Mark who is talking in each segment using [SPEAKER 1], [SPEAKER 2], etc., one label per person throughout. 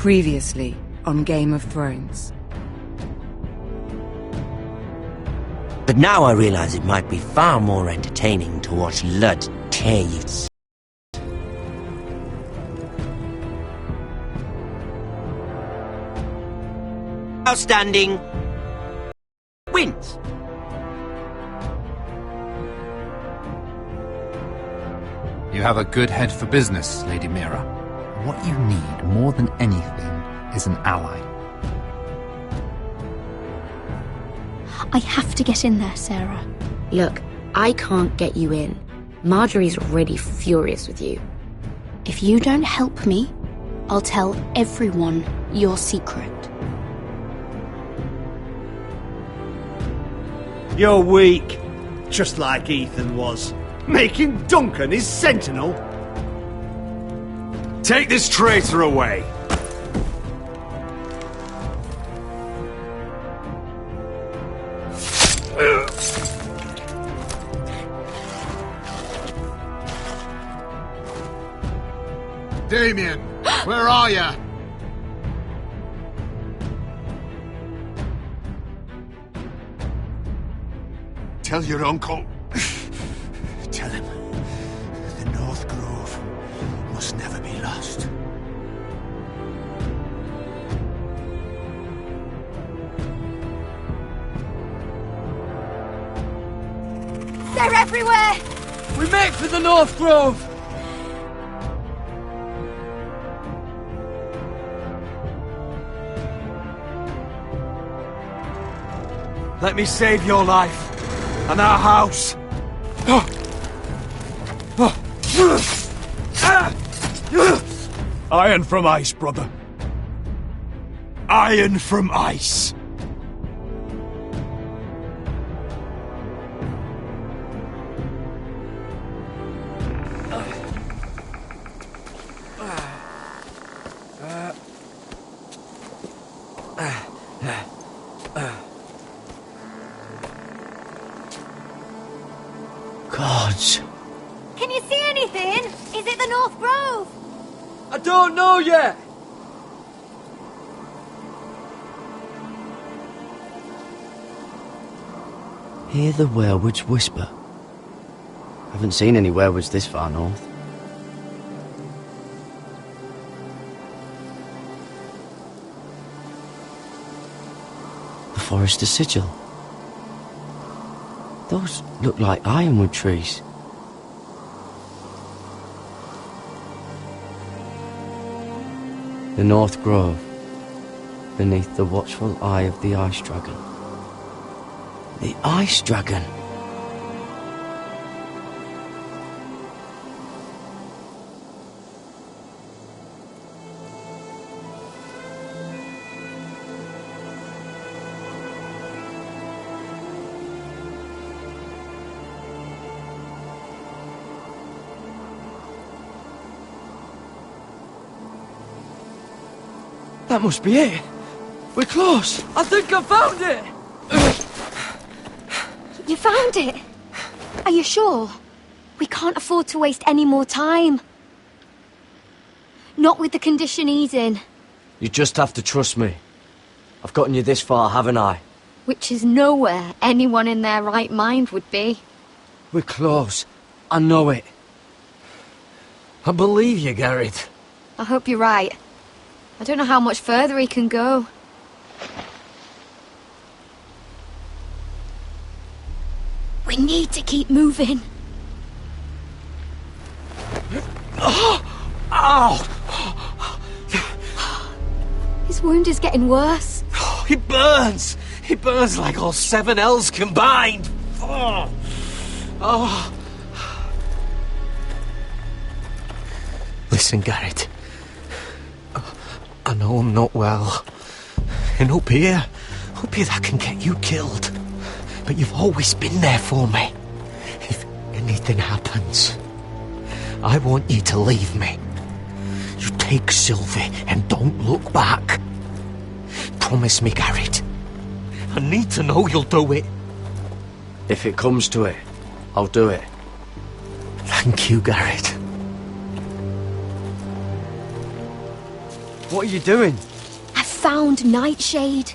[SPEAKER 1] Previously on Game of Thrones.
[SPEAKER 2] But now I realize it might be far more entertaining to watch Ludd tear you. Outstanding wins.
[SPEAKER 3] You have a good head for business, Lady Mira. What you need more than anything is an ally.
[SPEAKER 4] I have to get in there, Sarah.
[SPEAKER 5] Look, I can't get you in. Marjorie's already furious with you.
[SPEAKER 4] If you don't help me, I'll tell everyone your secret.
[SPEAKER 6] You're weak. Just like Ethan was. Making Duncan his sentinel.
[SPEAKER 7] Take this traitor away!
[SPEAKER 8] Damien, where are ya? Tell your uncle. Tell him the North Grove must never be lost.
[SPEAKER 9] They're everywhere!
[SPEAKER 10] We make for the North Grove! Let me save your life and our house. Iron from ice, brother. Iron from ice.
[SPEAKER 2] Gods.
[SPEAKER 9] Can you see anything? Is it the North Grove?
[SPEAKER 10] I don't know yet.
[SPEAKER 2] Hear the werewolves whisper. Haven't seen any werewolves this far north. The Forester Sigil. Those look like ironwood trees. The North Grove, beneath the watchful eye of the Ice Dragon. The Ice Dragon!
[SPEAKER 10] That must be it. We're close. I think I found it.
[SPEAKER 9] You found it? Are you sure? We can't afford to waste any more time. Not with the condition he's in.
[SPEAKER 10] You just have to trust me. I've gotten you this far, haven't I?
[SPEAKER 9] Which is nowhere anyone in their right mind would be.
[SPEAKER 10] We're close. I know it. I believe you, Garrett.
[SPEAKER 9] I hope you're right. I don't know how much further he can go. We need to keep moving.
[SPEAKER 10] Ow!
[SPEAKER 9] His wound is getting worse.
[SPEAKER 10] He burns! He burns like all 7 L's combined! Oh. Listen, Garrett. I know I'm not well. And up here that can get you killed. But you've always been there for me. If anything happens, I want you to leave me. You take Sylvie and don't look back. Promise me, Garrett. I need to know you'll do it.
[SPEAKER 2] If it comes to it, I'll do it.
[SPEAKER 10] Thank you, Garrett.
[SPEAKER 2] What are you doing?
[SPEAKER 9] I found Nightshade.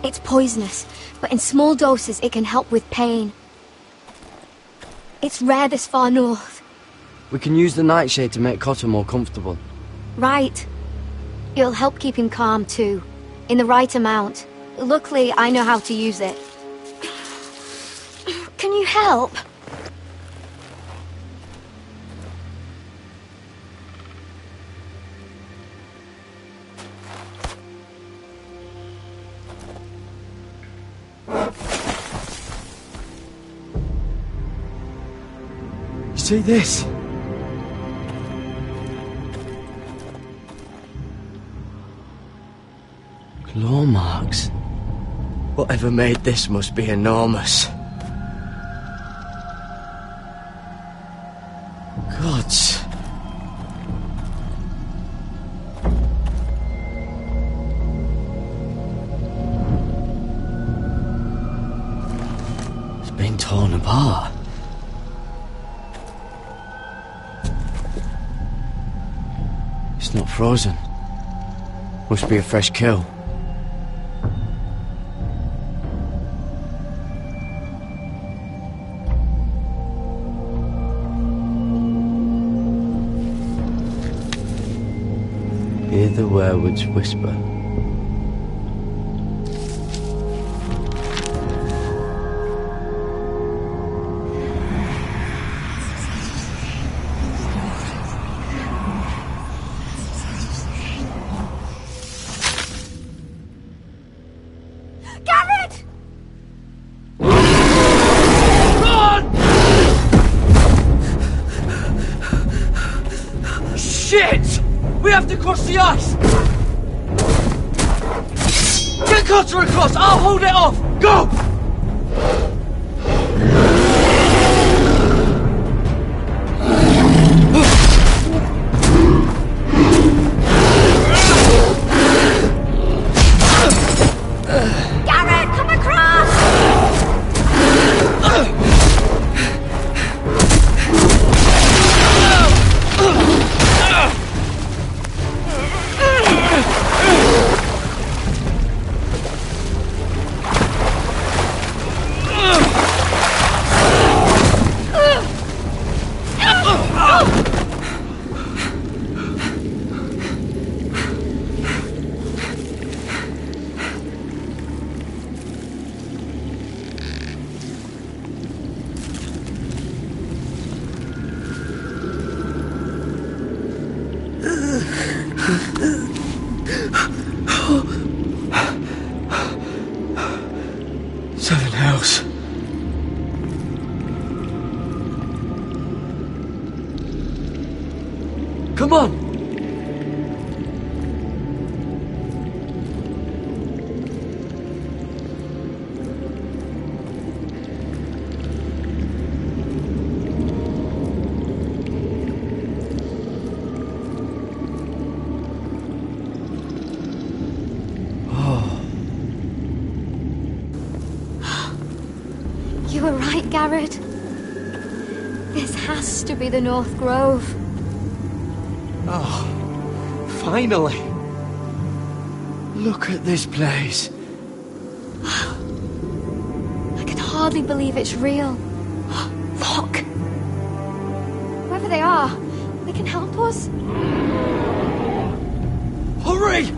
[SPEAKER 9] It's poisonous, but in small doses it can help with pain. It's rare this far north.
[SPEAKER 2] We can use the nightshade to make Cotter more comfortable.
[SPEAKER 9] Right. It'll help keep him calm too, in the right amount. Luckily, I know how to use it. Can you help?
[SPEAKER 2] See this? Claw marks. Whatever made this must be enormous. Gods. It's been torn apart. It's not frozen. Must be a fresh kill. Hear the werewolves whisper. Shit! We have to cross the ice! Get Cotter across! I'll hold it off! Go!
[SPEAKER 9] Garrett, come across!
[SPEAKER 2] Seven Hells. Come on!
[SPEAKER 9] You were right, Garrett. This has to be the North Grove.
[SPEAKER 10] Oh, finally.
[SPEAKER 2] Look at this place.
[SPEAKER 9] I can hardly believe it's real. Look! Whoever they are, they can help us.
[SPEAKER 2] Hurry!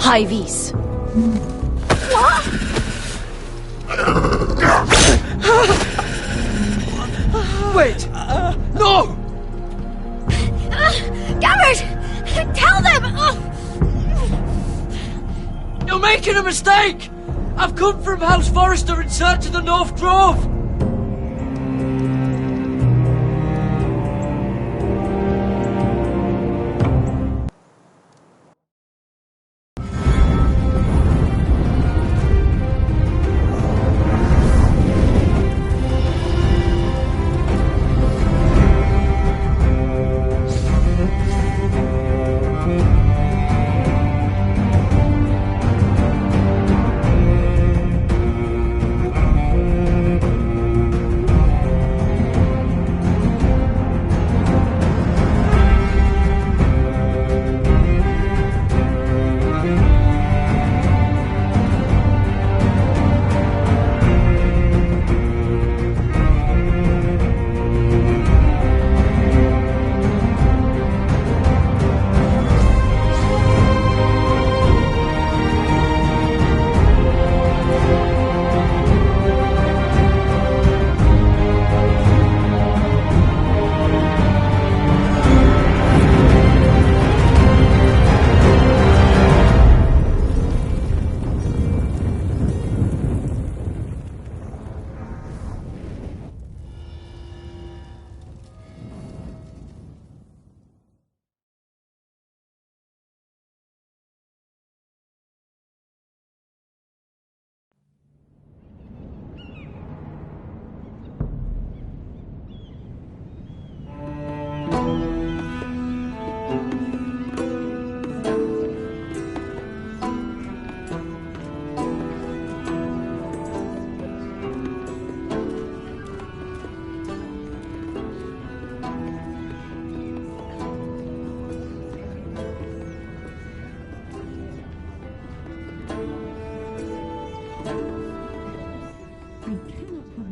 [SPEAKER 4] High vis.
[SPEAKER 9] What?
[SPEAKER 10] Wait! No!
[SPEAKER 9] Garrett! Tell them!
[SPEAKER 10] You're making a mistake! I've come from House Forrester in search of the North Grove!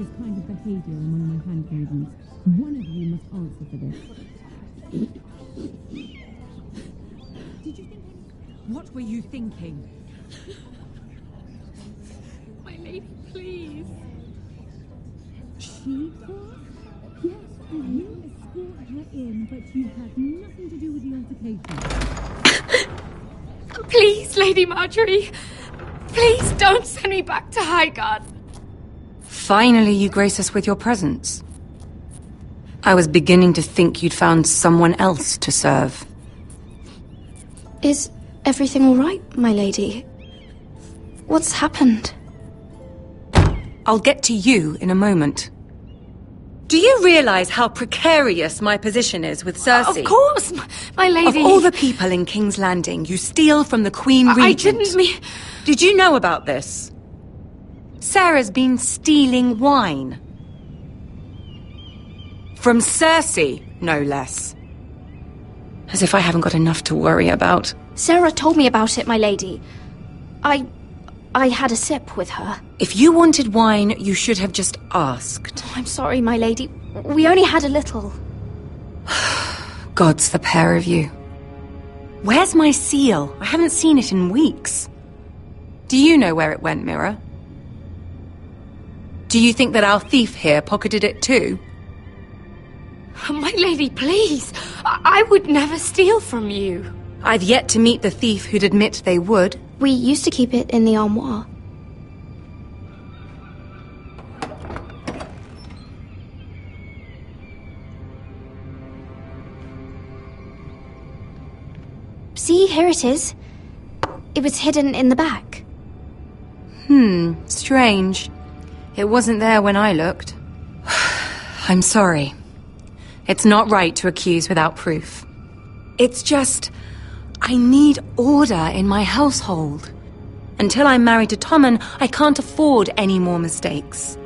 [SPEAKER 11] this kind of behaviour among my handmaidens. One of you must answer for this. Did you think...
[SPEAKER 12] What were you thinking?
[SPEAKER 11] My lady, please. She was? Yes, you escort her in, but you had nothing to do with the altercation.
[SPEAKER 9] Please, Lady Marjorie. Please don't send me back to Highgarden.
[SPEAKER 1] Finally, you grace us with your presence. I was beginning to think you'd found someone else to serve.
[SPEAKER 4] Is everything all right, my lady? What's happened?
[SPEAKER 1] I'll get to you in a moment. Do you realize how precarious my position is with Cersei?
[SPEAKER 9] Of course, my lady.
[SPEAKER 1] Of all the people in King's Landing, you steal from the Queen Regent.
[SPEAKER 9] I didn't mean...
[SPEAKER 1] Did you know about this? Sarah's been stealing wine. From Cersei, no less. As if I haven't got enough to worry about.
[SPEAKER 4] Sarah told me about it, my lady. I had a sip with her.
[SPEAKER 1] If you wanted wine, you should have just asked.
[SPEAKER 4] I'm sorry, my lady. We only had a little.
[SPEAKER 1] Gods, the pair of you. Where's my seal? I haven't seen it in weeks. Do you know where it went, Mira? Do you think that our thief here pocketed it too?
[SPEAKER 9] My lady, please. I would never steal from you.
[SPEAKER 1] I've yet to meet the thief who'd admit they would.
[SPEAKER 4] We used to keep it in the armoire. See, here it is. It was hidden in the back.
[SPEAKER 1] Strange. It wasn't there when I looked. I'm sorry. It's not right to accuse without proof. It's just... I need order in my household. Until I'm married to Tommen, I can't afford any more mistakes.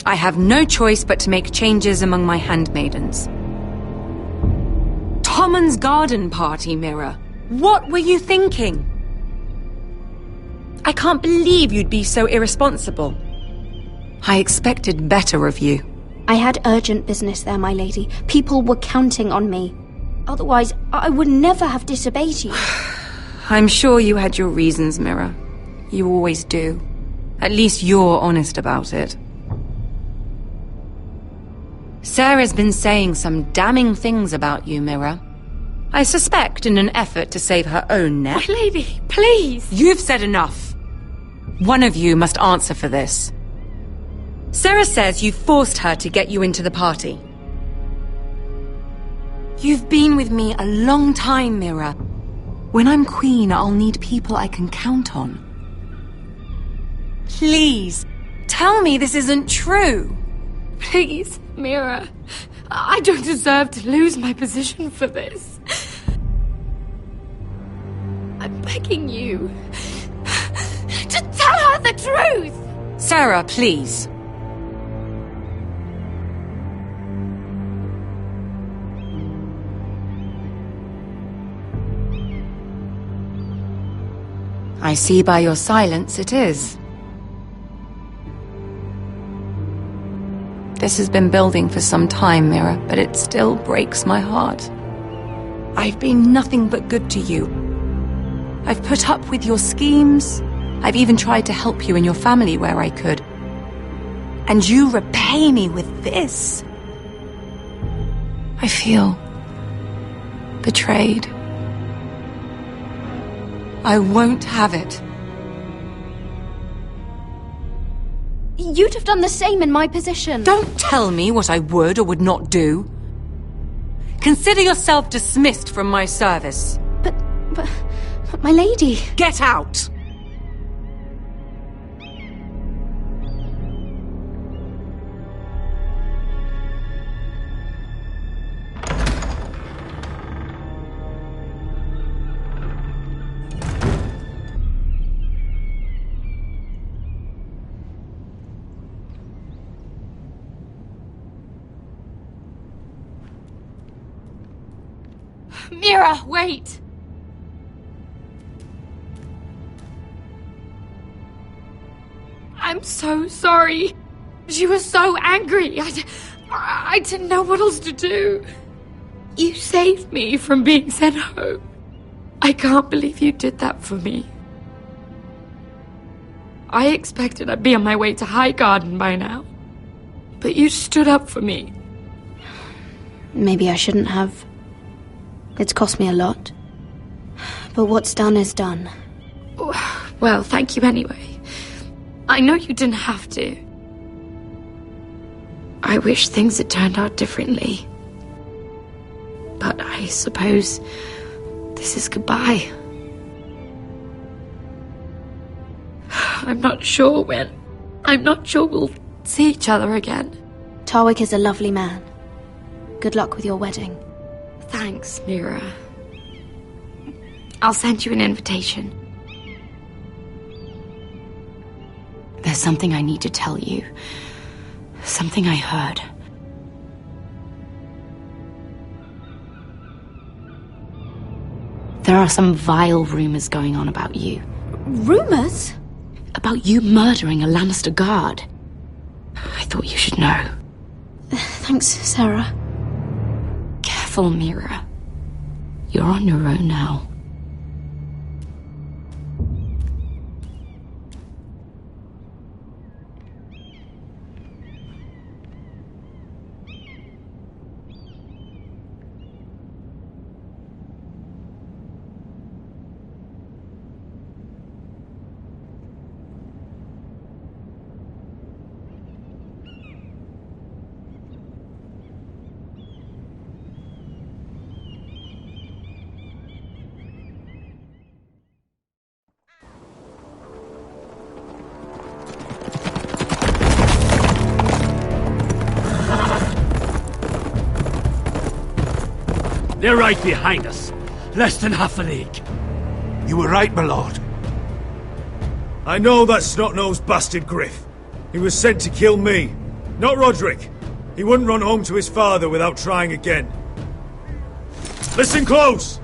[SPEAKER 1] I have no choice but to make changes among my handmaidens. Tommen's garden party, Mira. What were you thinking? I can't believe you'd be so irresponsible. I expected better of you.
[SPEAKER 4] I had urgent business there, my lady. People were counting on me. Otherwise, I would never have disobeyed you.
[SPEAKER 1] I'm sure you had your reasons, Mira. You always do. At least you're honest about it. Sarah's been saying some damning things about you, Mira. I suspect in an effort to save her own neck.
[SPEAKER 9] My lady, please!
[SPEAKER 1] You've said enough. One of you must answer for this. Sarah says you forced her to get you into the party. You've been with me a long time, Mira. When I'm queen, I'll need people I can count on. Please, tell me this isn't true.
[SPEAKER 9] Please, Mira. I don't deserve to lose my position for this. I'm begging you to tell her the truth!
[SPEAKER 1] Sarah, please. I see by your silence it is. This has been building for some time, Mira, but it still breaks my heart. I've been nothing but good to you. I've put up with your schemes. I've even tried to help you and your family where I could. And you repay me with this. I feel betrayed. I won't have it.
[SPEAKER 9] You'd have done the same in my position.
[SPEAKER 1] Don't tell me what I would or would not do. Consider yourself dismissed from my service.
[SPEAKER 9] But my lady...
[SPEAKER 1] Get out!
[SPEAKER 9] Mira, wait! I'm so sorry. She was so angry. I didn't know what else to do. You saved me from being sent home. I can't believe you did that for me. I expected I'd be on my way to Highgarden by now. But you stood up for me.
[SPEAKER 4] Maybe I shouldn't have. It's cost me a lot. But what's done is done.
[SPEAKER 9] Well, thank you anyway. I know you didn't have to. I wish things had turned out differently. But I suppose this is goodbye. I'm not sure when. I'm not sure we'll see each other again.
[SPEAKER 4] Tarwick is a lovely man. Good luck with your wedding.
[SPEAKER 9] Thanks, Mira. I'll send you an invitation.
[SPEAKER 1] There's something I need to tell you. Something I heard. There are some vile rumors going on about you.
[SPEAKER 4] Rumors?
[SPEAKER 1] About you murdering a Lannister guard. I thought you should know.
[SPEAKER 4] Thanks, Sarah.
[SPEAKER 1] Careful, Mira. You're on your own now.
[SPEAKER 6] They're right behind us. Less than half a league.
[SPEAKER 8] You were right, my lord.
[SPEAKER 7] I know that snot-nosed bastard Griff. He was sent to kill me, not Rodrik. He wouldn't run home to his father without trying again. Listen close!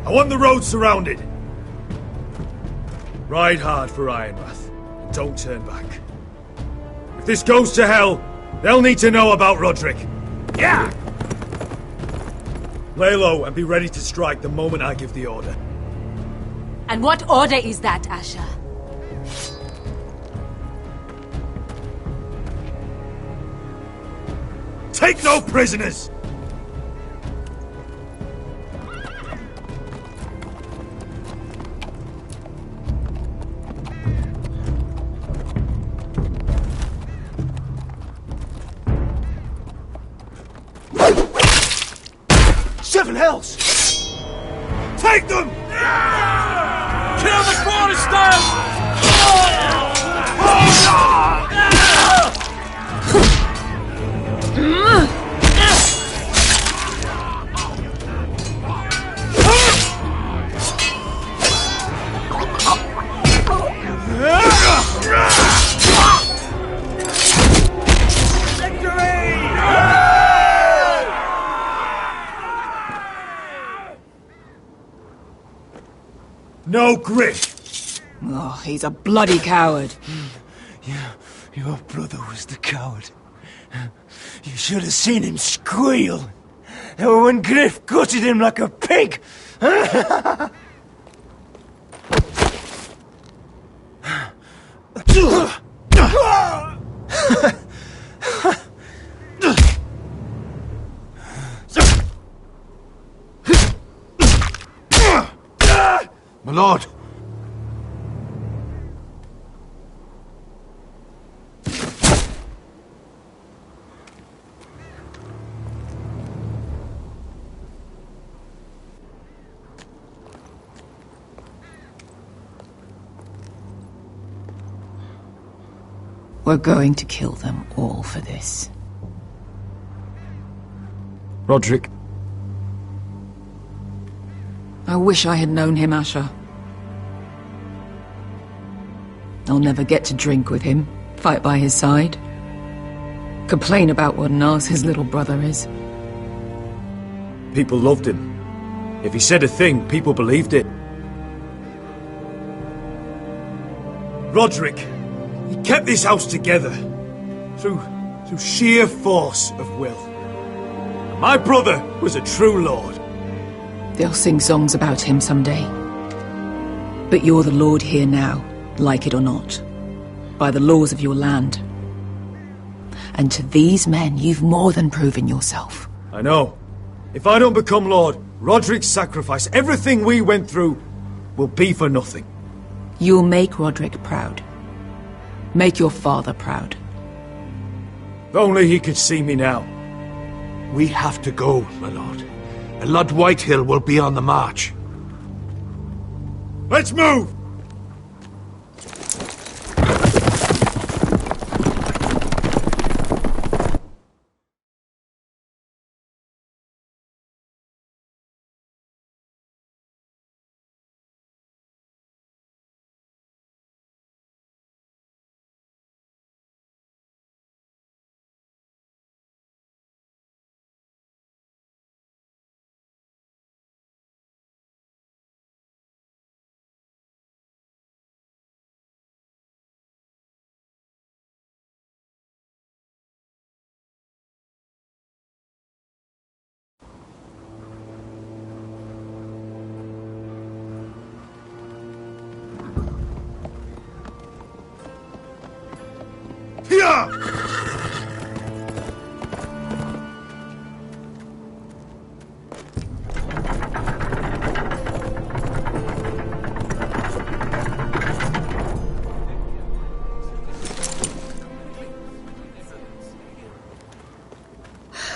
[SPEAKER 7] I want the road surrounded. Ride hard for Ironrath, and don't turn back. If this goes to hell, they'll need to know about Rodrik. Yeah! Lay low and be ready to strike the moment I give the order.
[SPEAKER 1] And what order is that, Asher?
[SPEAKER 7] Take no prisoners!
[SPEAKER 6] Seven hells!
[SPEAKER 7] Take them!
[SPEAKER 13] Kill the Protestants!
[SPEAKER 7] No Griff!
[SPEAKER 12] Oh, he's a bloody coward.
[SPEAKER 6] Your brother was the coward. You should have seen him squeal when Griff gutted him like a pig.
[SPEAKER 8] My lord.
[SPEAKER 12] We're going to kill them all for this.
[SPEAKER 7] Roderick.
[SPEAKER 12] I wish I had known him, Asher. I'll never get to drink with him, fight by his side, complain about what an arse his little brother is.
[SPEAKER 7] People loved him. If he said a thing, people believed it. Roderick, he kept this house together through sheer force of will. And my brother was a true lord.
[SPEAKER 12] They'll sing songs about him someday. But you're the lord here now, like it or not, by the laws of your land. And to these men, you've more than proven yourself.
[SPEAKER 7] I know. If I don't become lord, Roderick's sacrifice, everything we went through, will be for nothing.
[SPEAKER 12] You'll make Roderick proud. Make your father proud.
[SPEAKER 7] If only he could see me now.
[SPEAKER 8] We have to go, my lord. And Lord Whitehill will be on the march.
[SPEAKER 7] Let's move!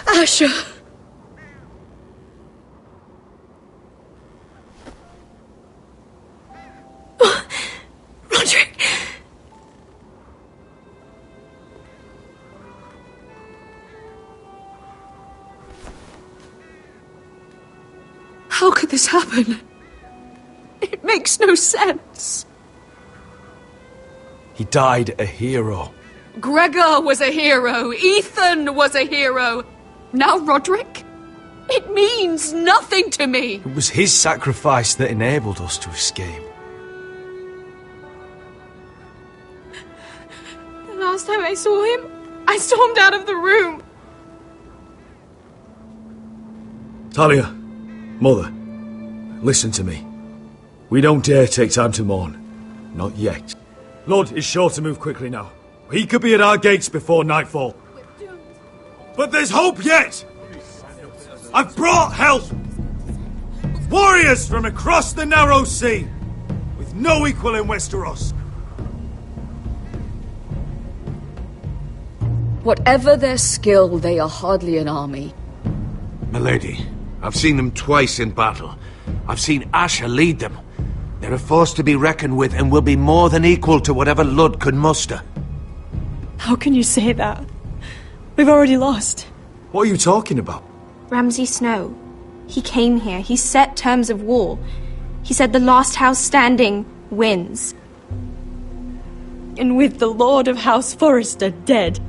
[SPEAKER 9] Asher! Roderick! How could this happen? It makes no sense.
[SPEAKER 6] He died a hero.
[SPEAKER 9] Gregor was a hero. Ethan was a hero. Now Roderick? It means nothing to me.
[SPEAKER 6] It was his sacrifice that enabled us to escape.
[SPEAKER 9] The last time I saw him, I stormed out of the room.
[SPEAKER 7] Talia, Mother, listen to me. We don't dare take time to mourn. Not yet. Lord is sure to move quickly now. He could be at our gates before nightfall. But there's hope yet! I've brought help! Warriors from across the narrow sea, with no equal in Westeros.
[SPEAKER 14] Whatever their skill, they are hardly an army.
[SPEAKER 8] Milady, I've seen them twice in battle. I've seen Asher lead them. They're a force to be reckoned with and will be more than equal to whatever Ludd could muster.
[SPEAKER 15] How can you say that? We've already lost.
[SPEAKER 7] What are you talking about?
[SPEAKER 16] Ramsay Snow. He came here. He set terms of war. He said the last house standing wins.
[SPEAKER 15] And with the Lord of House Forrester dead.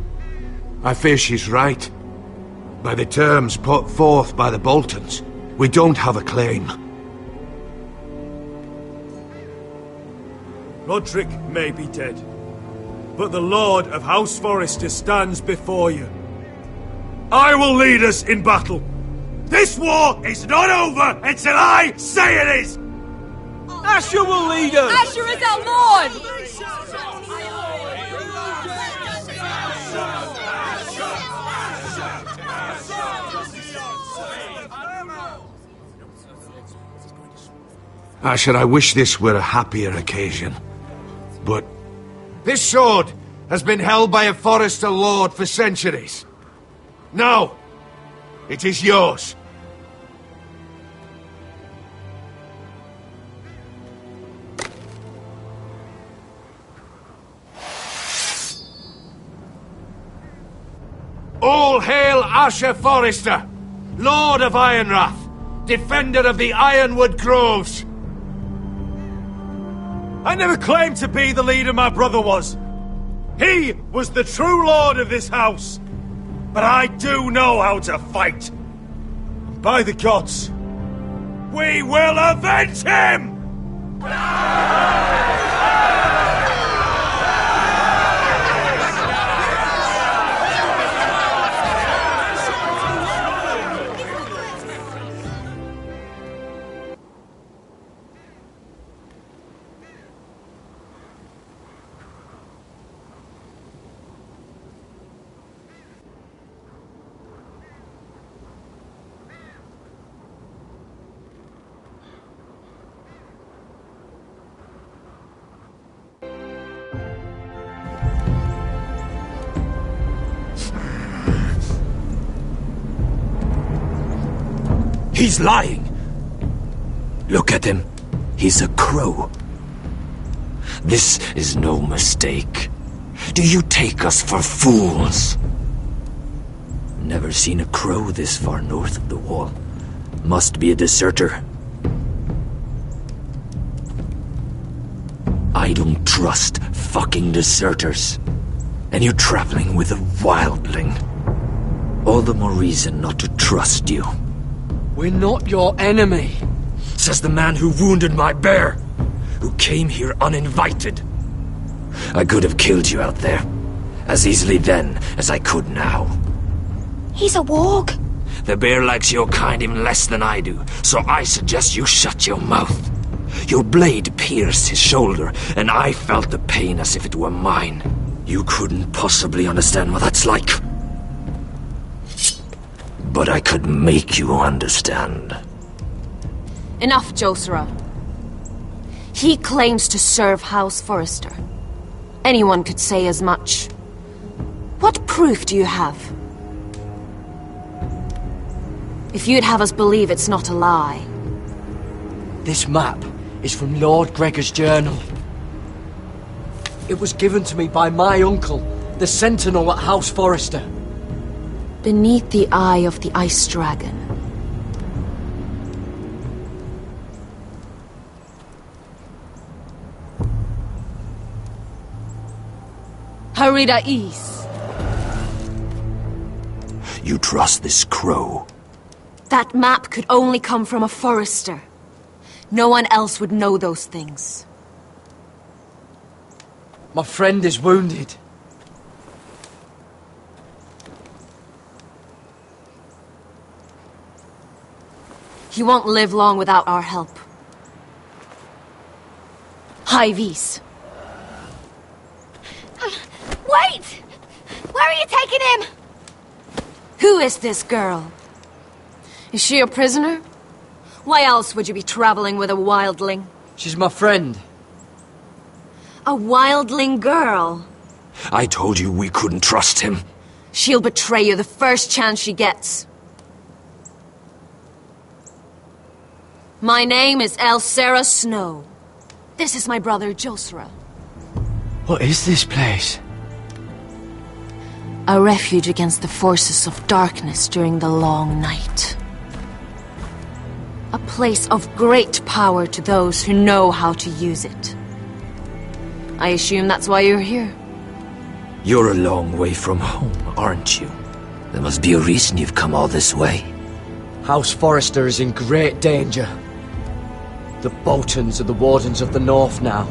[SPEAKER 8] I fear she's right. By the terms put forth by the Boltons, we don't have a claim.
[SPEAKER 7] Roderick may be dead, but the Lord of House Forrester stands before you. I will lead us in battle. This war is not over until I say it is!
[SPEAKER 13] Asher will lead us!
[SPEAKER 9] Asher is our lord!
[SPEAKER 8] Asher, I wish this were a happier occasion. But this sword has been held by a Forrester lord for centuries. Now, it is yours. All hail Asher Forrester, Lord of Ironrath, defender of the Ironwood Groves.
[SPEAKER 7] I never claimed to be the leader my brother was. He was the true lord of this house. But I do know how to fight. By the gods, we will avenge him!
[SPEAKER 10] He's lying! Look at him. He's a crow. This is no mistake. Do you take us for fools? Never seen a crow this far north of the wall. Must be a deserter. I don't trust fucking deserters. And you're traveling with a wildling. All the more reason not to trust you.
[SPEAKER 2] We're not your enemy,
[SPEAKER 10] says the man who wounded my bear, who came here uninvited. I could have killed you out there, as easily then as I could now.
[SPEAKER 16] He's a warg.
[SPEAKER 10] The bear likes your kind even less than I do, so I suggest you shut your mouth. Your blade pierced his shoulder, and I felt the pain as if it were mine. You couldn't possibly understand what that's like. But I could make you understand.
[SPEAKER 5] Enough, Josera. He claims to serve House Forrester. Anyone could say as much. What proof do you have? If you'd have us believe it's not a lie.
[SPEAKER 2] This map is from Lord Gregor's journal. It was given to me by my uncle, the Sentinel at House Forrester.
[SPEAKER 5] Beneath the eye of the Ice Dragon. Harida East.
[SPEAKER 10] You trust this crow?
[SPEAKER 5] That map could only come from a Forrester. No one else would know those things.
[SPEAKER 2] My friend is wounded.
[SPEAKER 5] He won't live long without our help. Tywese.
[SPEAKER 9] Wait! Where are you taking him?
[SPEAKER 5] Who is this girl? Is she a prisoner? Why else would you be traveling with a wildling?
[SPEAKER 2] She's my friend.
[SPEAKER 5] A wildling girl?
[SPEAKER 8] I told you we couldn't trust him.
[SPEAKER 5] She'll betray you the first chance she gets. My name is Elsera Snow. This is my brother Josra.
[SPEAKER 2] What is this place?
[SPEAKER 5] A refuge against the forces of darkness during the long night. A place of great power to those who know how to use it. I assume that's why you're here.
[SPEAKER 17] You're a long way from home, aren't you? There must be a reason you've come all this way.
[SPEAKER 2] House Forrester is in great danger. The Boltons are the Wardens of the North now.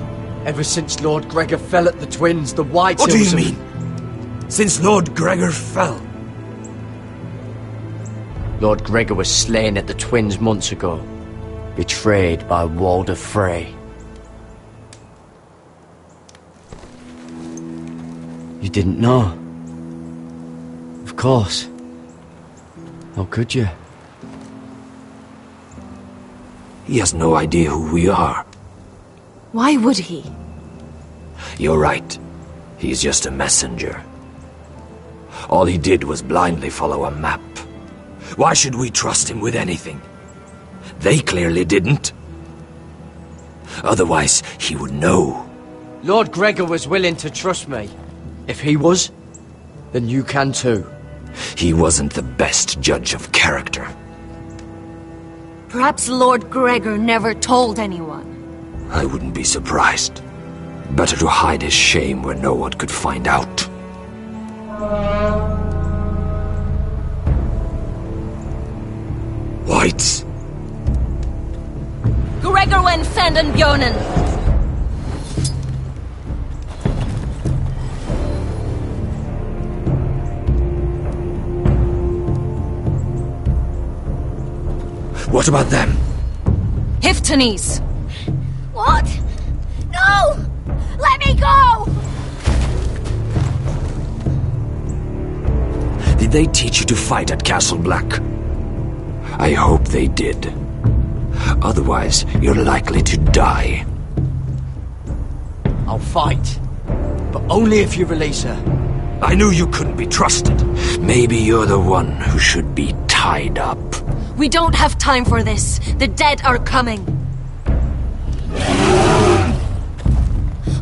[SPEAKER 2] Ever since Lord Gregor fell at the Twins, the White
[SPEAKER 17] What do
[SPEAKER 2] Hills
[SPEAKER 17] you mean? Since Lord Gregor fell?
[SPEAKER 2] Lord Gregor was slain at the Twins months ago. Betrayed by Walder Frey. You didn't know? Of course. How could you?
[SPEAKER 17] He has no idea who we are.
[SPEAKER 5] Why would he?
[SPEAKER 17] You're right. He's just a messenger. All he did was blindly follow a map. Why should we trust him with anything? They clearly didn't. Otherwise, he would know.
[SPEAKER 2] Lord Gregor was willing to trust me. If he was, then you can too.
[SPEAKER 17] He wasn't the best judge of character.
[SPEAKER 5] Perhaps Lord Gregor never told anyone.
[SPEAKER 17] I wouldn't be surprised. Better to hide his shame where no one could find out. Whites!
[SPEAKER 5] Gregor wen fenden Bjonen!
[SPEAKER 17] What about them?
[SPEAKER 5] Hiftanes!
[SPEAKER 9] What? No! Let me go!
[SPEAKER 17] Did they teach you to fight at Castle Black? I hope they did. Otherwise, you're likely to die.
[SPEAKER 2] I'll fight. But only if you release her.
[SPEAKER 17] I knew you couldn't be trusted. Maybe you're the one who should be tied up.
[SPEAKER 5] We don't have time for this. The dead are coming.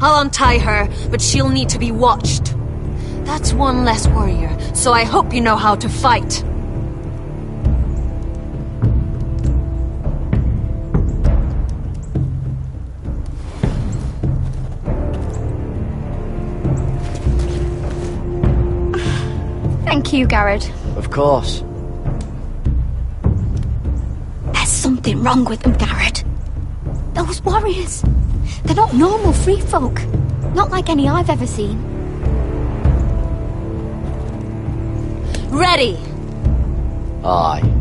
[SPEAKER 5] I'll untie her, but she'll need to be watched. That's one less warrior, so I hope you know how to fight.
[SPEAKER 16] Thank you, Garrett.
[SPEAKER 2] Of course.
[SPEAKER 9] There's something wrong with them, Garrett. Those warriors. They're not normal free folk. Not like any I've ever seen.
[SPEAKER 5] Ready!
[SPEAKER 2] Aye.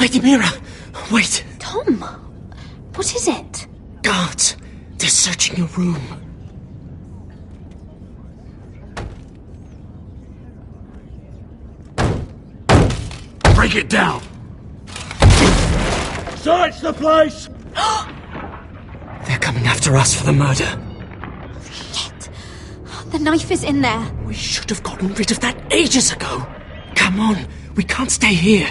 [SPEAKER 10] Lady Mira, wait.
[SPEAKER 9] Tom, what is it?
[SPEAKER 10] Guards, they're searching your room.
[SPEAKER 8] Break it down!
[SPEAKER 13] Search the place!
[SPEAKER 10] They're coming after us for the murder.
[SPEAKER 9] Shit. The knife is in there.
[SPEAKER 10] We should have gotten rid of that ages ago. Come on, we can't stay here.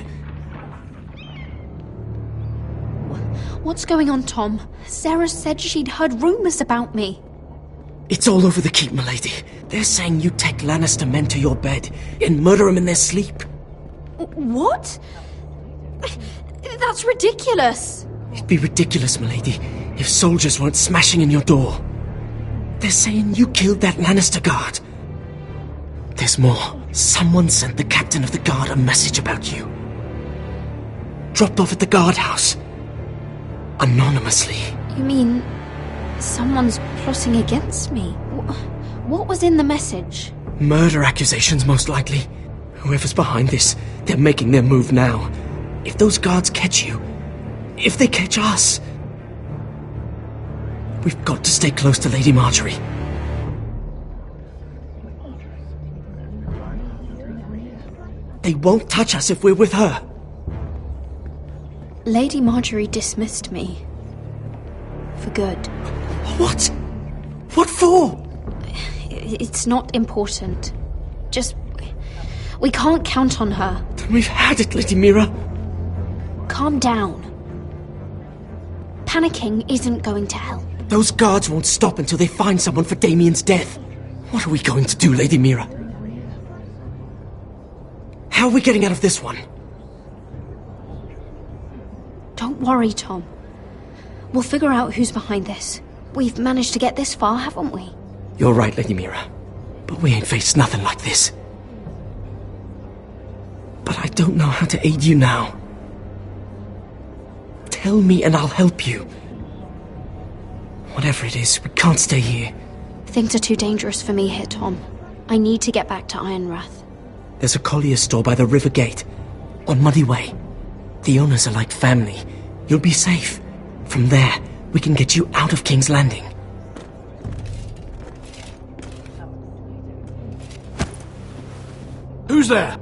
[SPEAKER 9] What's going on, Tom? Sarah said she'd heard rumors about me.
[SPEAKER 10] It's all over the keep, milady. They're saying you take Lannister men to your bed and murder them in their sleep.
[SPEAKER 9] What? That's ridiculous.
[SPEAKER 10] It'd be ridiculous, milady, if soldiers weren't smashing in your door. They're saying you killed that Lannister guard. There's more. Someone sent the captain of the guard a message about you. Dropped off at the guardhouse. Anonymously.
[SPEAKER 4] You mean someone's plotting against me? What was in the message?
[SPEAKER 10] Murder accusations, most likely. Whoever's behind this, they're making their move now. If those guards catch you, if they catch us, we've got to stay close to Lady Marjorie. They won't touch us if we're with her.
[SPEAKER 4] Lady Marjorie dismissed me. For good.
[SPEAKER 10] What? What for?
[SPEAKER 4] It's not important. Just... we can't count on her.
[SPEAKER 10] Then we've had it, Lady Mira.
[SPEAKER 4] Calm down. Panicking isn't going to help.
[SPEAKER 10] Those guards won't stop until they find someone for Damien's death. What are we going to do, Lady Mira? How are we getting out of this one?
[SPEAKER 4] Don't worry, Tom. We'll figure out who's behind this. We've managed to get this far, haven't we?
[SPEAKER 10] You're right, Lady Mira. But we ain't faced nothing like this. But I don't know how to aid you now. Tell me and I'll help you. Whatever it is, we can't stay here.
[SPEAKER 4] Things are too dangerous for me here, Tom. I need to get back to Ironrath.
[SPEAKER 10] There's a collier's store by the river gate, on Muddy Way. The owners are like family. You'll be safe. From there, we can get you out of King's Landing.
[SPEAKER 13] Who's there?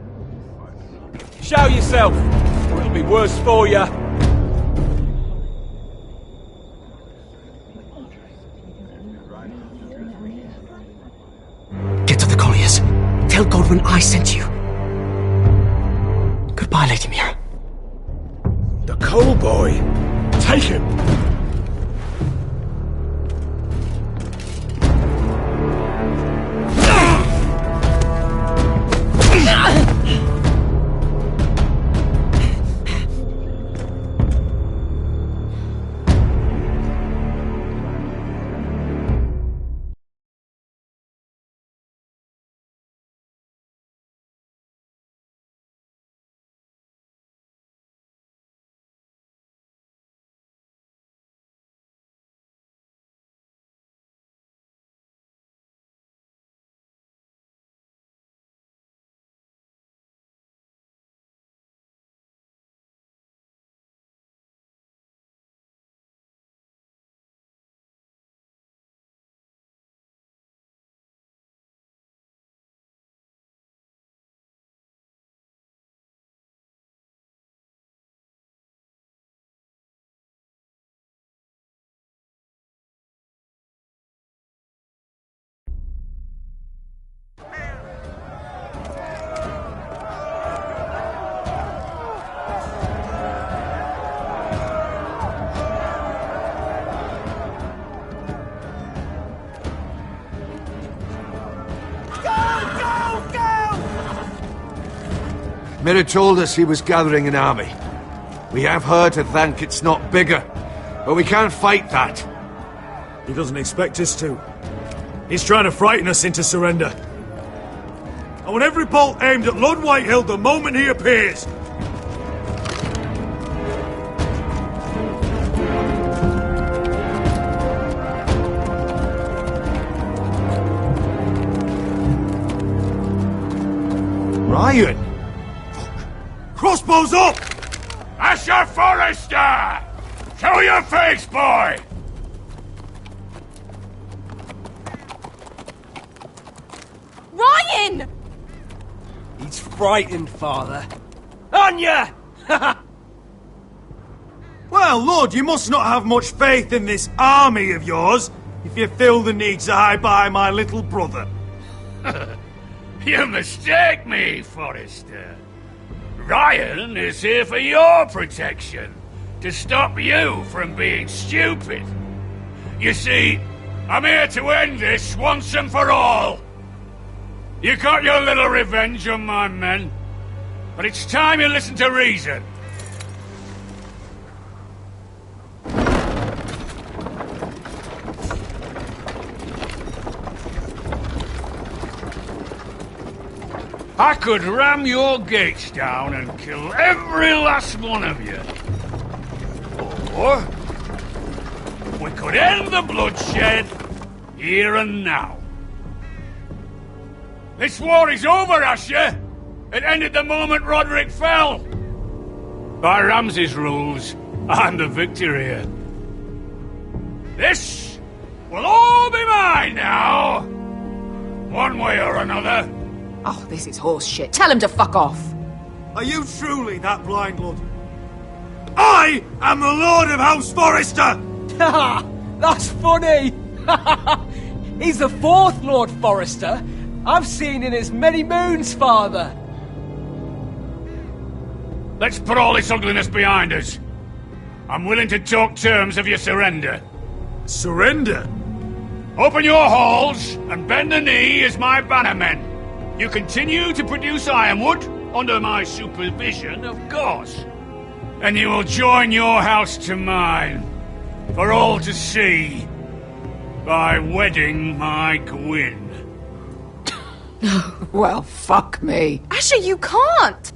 [SPEAKER 13] Show yourself, or it'll be worse for you.
[SPEAKER 10] Get to the colliers. Tell Godwin I sent you. Goodbye, Lady Mira.
[SPEAKER 6] The coal boy. Take him.
[SPEAKER 8] Mira told us he was gathering an army. We have her to thank it's not bigger, but we can't fight that.
[SPEAKER 7] He doesn't expect us to. He's trying to frighten us into surrender. I want every bolt aimed at Lord Whitehill the moment he appears. Ryan! Crossbows up!
[SPEAKER 18] Asher Forrester! Show your face, boy!
[SPEAKER 15] Ryan!
[SPEAKER 13] He's frightened, Father. On ya!
[SPEAKER 7] Well, Lord, you must not have much faith in this army of yours if you feel the need to hide by my little brother.
[SPEAKER 18] You mistake me, Forrester. Ryan is here for your protection, to stop you from being stupid. You see, I'm here to end this once and for all. You got your little revenge on my men, but it's time you listen to reason. I could ram your gates down and kill every last one of you. Or we could end the bloodshed here and now. This war is over, Asher. It ended the moment Roderick fell. By Ramsay's rules, I'm the victor here. This will all be mine now. One way or another.
[SPEAKER 12] Oh, this is horse shit. Tell him to fuck off.
[SPEAKER 7] Are you truly that blind, Lord? I am the Lord of House Forrester!
[SPEAKER 10] That's funny! He's the fourth Lord Forrester I've seen in as many moons, Father.
[SPEAKER 18] Let's put all this ugliness behind us. I'm willing to talk terms of your surrender.
[SPEAKER 7] Surrender?
[SPEAKER 18] Open your halls and bend the knee as my bannermen. You continue to produce ironwood, under my supervision, of course. And you will join your house to mine, for all to see, by wedding my Gwyn.
[SPEAKER 12] Well, fuck me.
[SPEAKER 16] Asher, you can't!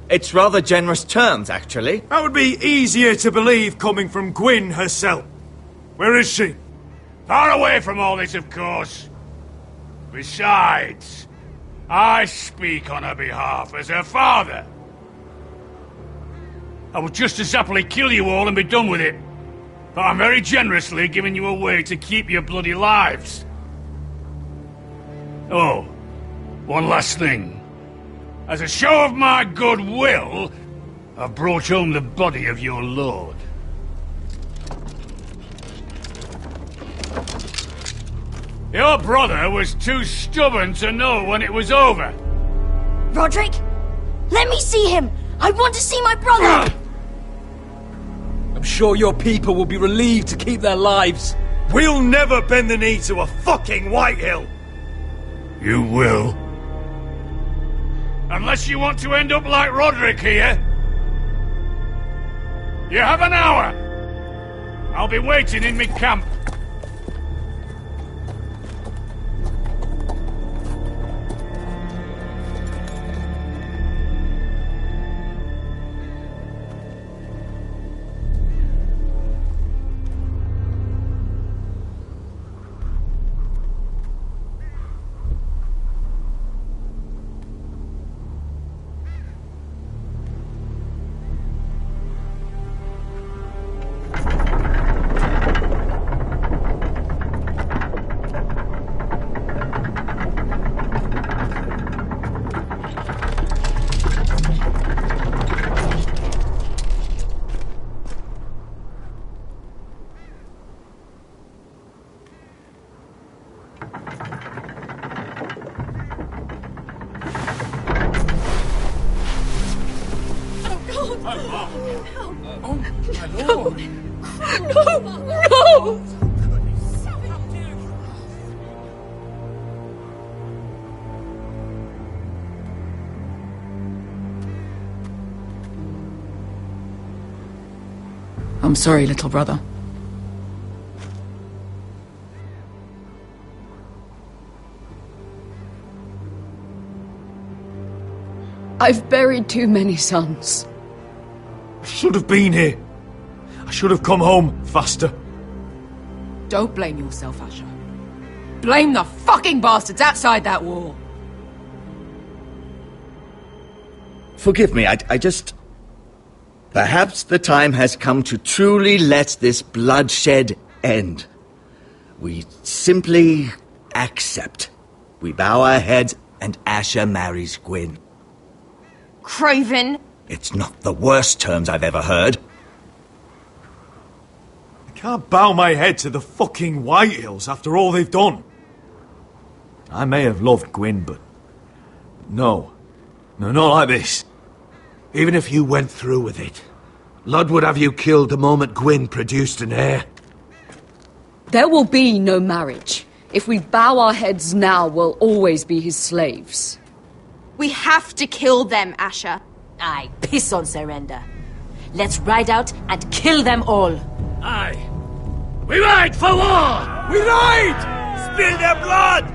[SPEAKER 19] It's rather generous terms, actually.
[SPEAKER 7] That would be easier to believe coming from Gwyn herself. Where is she?
[SPEAKER 18] Far away from all this, of course. Besides, I speak on her behalf as her father. I would just as happily kill you all and be done with it. But I'm very generously giving you a way to keep your bloody lives. Oh, one last thing. As a show of my goodwill, I've brought home the body of your lord. Your brother was too stubborn to know when it was over.
[SPEAKER 20] Roderick, let me see him! I want to see my brother!
[SPEAKER 10] I'm sure your people will be relieved to keep their lives.
[SPEAKER 7] We'll never bend the knee to a fucking Whitehill!
[SPEAKER 18] You will. Unless you want to end up like Roderick here. You have an hour. I'll be waiting in my camp.
[SPEAKER 12] I'm sorry, little brother.
[SPEAKER 14] I've buried too many sons.
[SPEAKER 7] I should have been here. I should have come home faster.
[SPEAKER 12] Don't blame yourself, Asher. Blame the fucking bastards outside that wall.
[SPEAKER 19] Forgive me, I just... Perhaps the time has come to truly let this bloodshed end. We simply accept. We bow our heads and Asher marries Gwyn.
[SPEAKER 16] Craven!
[SPEAKER 19] It's not the worst terms I've ever heard.
[SPEAKER 7] I can't bow my head to the fucking Whitehills after all they've done. I may have loved Gwyn, but... No, not like this.
[SPEAKER 8] Even if you went through with it, Ludd would have you killed the moment Gwyn produced an heir.
[SPEAKER 14] There will be no marriage. If we bow our heads now, we'll always be his slaves.
[SPEAKER 16] We have to kill them, Asher.
[SPEAKER 20] Aye, piss on surrender. Let's ride out and kill them all.
[SPEAKER 18] Aye. We ride for war!
[SPEAKER 6] We ride! Spill their blood!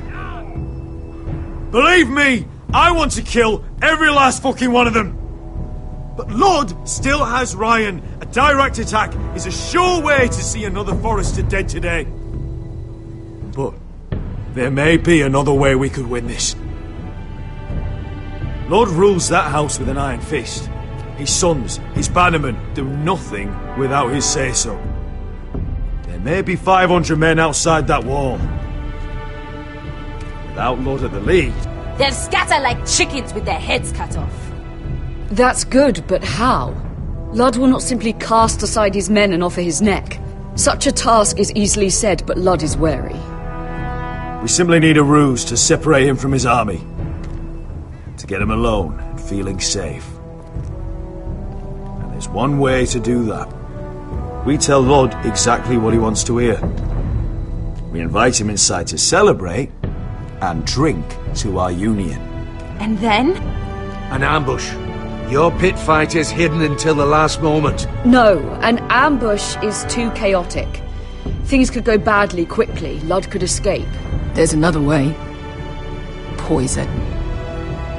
[SPEAKER 7] Believe me, I want to kill every last fucking one of them. But Lord still has Ryan. A direct attack is a sure way to see another Forrester dead today. But there may be another way we could win this. Lord rules that house with an iron fist. His sons, his bannermen, do nothing without his say-so. There may be 500 men outside that wall. Without Lord at the lead...
[SPEAKER 5] They'll scatter like chickens with their heads cut off.
[SPEAKER 14] That's good, but how? Ludd will not simply cast aside his men and offer his neck. Such a task is easily said, but Ludd is wary.
[SPEAKER 7] We simply need a ruse to separate him from his army. To get him alone and feeling safe. And there's one way to do that. We tell Ludd exactly what he wants to hear. We invite him inside to celebrate and drink to our union.
[SPEAKER 16] And then?
[SPEAKER 8] An ambush. Your pit fight is hidden until the last moment.
[SPEAKER 14] No, an ambush is too chaotic. Things could go badly quickly. Ludd could escape.
[SPEAKER 12] There's another way. Poison.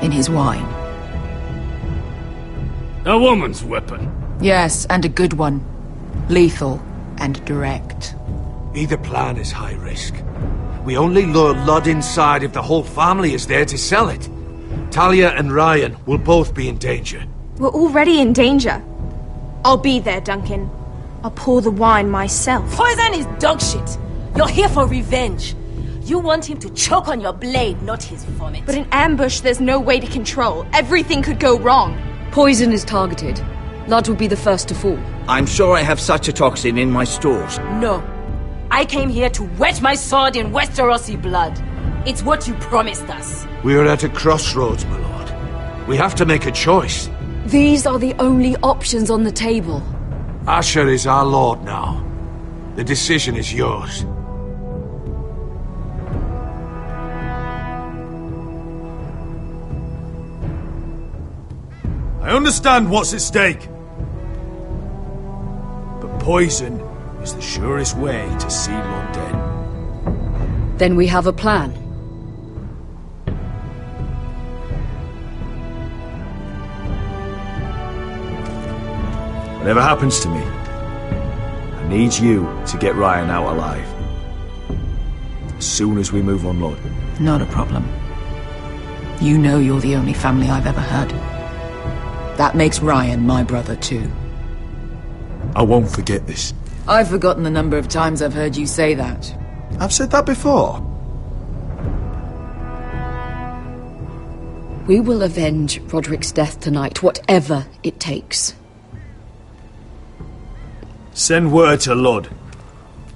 [SPEAKER 12] In his wine.
[SPEAKER 18] A woman's weapon.
[SPEAKER 12] Yes, and a good one. Lethal and direct.
[SPEAKER 8] Either plan is high risk. We only lure Ludd inside if the whole family is there to sell it. Talia and Ryan will both be in danger.
[SPEAKER 16] We're already in danger. I'll be there, Duncan. I'll pour the wine myself.
[SPEAKER 5] Poison is dog shit. You're here for revenge. You want him to choke on your blade, not his vomit.
[SPEAKER 16] But in ambush, there's no way to control. Everything could go wrong.
[SPEAKER 14] Poison is targeted. Ludd will be the first to fall.
[SPEAKER 19] I'm sure I have such a toxin in my stores.
[SPEAKER 5] No. I came here to wet my sword in Westerosi blood. It's what you promised us.
[SPEAKER 8] We are at a crossroads, my lord. We have to make a choice.
[SPEAKER 14] These are the only options on the table.
[SPEAKER 8] Asher is our lord now. The decision is yours.
[SPEAKER 7] I understand what's at stake. But poison is the surest way to see Lord dead.
[SPEAKER 14] Then we have a plan.
[SPEAKER 7] Whatever happens to me, I need you to get Ryan out alive. As soon as we move on, Lord.
[SPEAKER 12] Not a problem. You know you're the only family I've ever had. That makes Ryan my brother too.
[SPEAKER 7] I won't forget this.
[SPEAKER 12] I've forgotten the number of times I've heard you say that.
[SPEAKER 7] I've said that before.
[SPEAKER 14] We will avenge Roderick's death tonight, whatever it takes.
[SPEAKER 7] Send word to Ludd.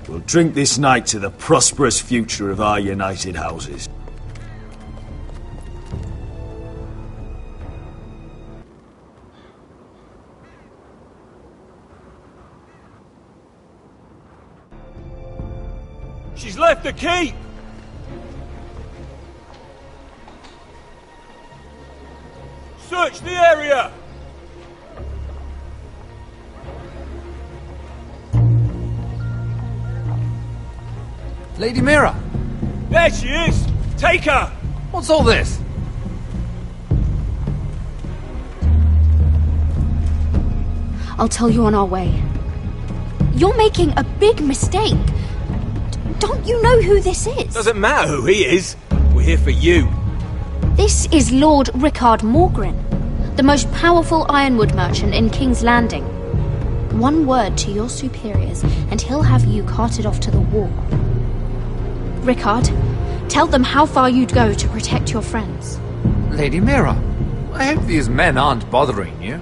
[SPEAKER 7] We'll drink this night to the prosperous future of our united houses.
[SPEAKER 13] She's left the keep! Search the area!
[SPEAKER 3] Lady Mira!
[SPEAKER 13] There she is! Take her!
[SPEAKER 3] What's all this?
[SPEAKER 4] I'll tell you on our way.
[SPEAKER 20] You're making a big mistake. Don't you know who this is?
[SPEAKER 13] Doesn't matter who he is. We're here for you.
[SPEAKER 4] This is Lord Rickard Morgren, the most powerful ironwood merchant in King's Landing. One word to your superiors, and he'll have you carted off to the war. Rickard, tell them how far you'd go to protect your friends.
[SPEAKER 3] Lady Mira, I hope these men aren't bothering you.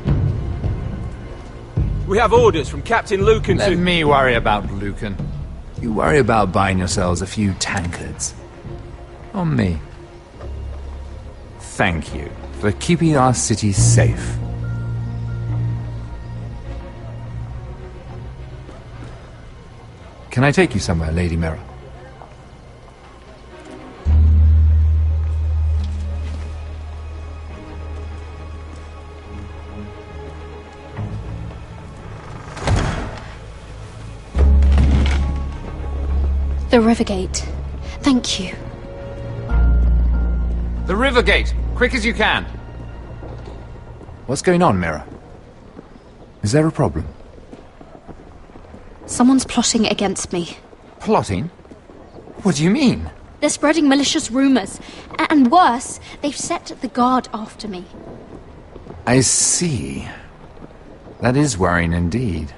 [SPEAKER 13] We have orders from Captain Lucan
[SPEAKER 3] Let me worry about Lucan. You worry about buying yourselves a few tankards. On me. Thank you for keeping our city safe. Can I take you somewhere, Lady Mira?
[SPEAKER 4] The Rivergate. Thank you.
[SPEAKER 3] The river gate! Quick as you can! What's going on, Mira? Is there a problem?
[SPEAKER 4] Someone's plotting against me.
[SPEAKER 3] Plotting? What do you mean?
[SPEAKER 4] They're spreading malicious rumors. And worse, they've set the guard after me.
[SPEAKER 3] I see. That is worrying indeed.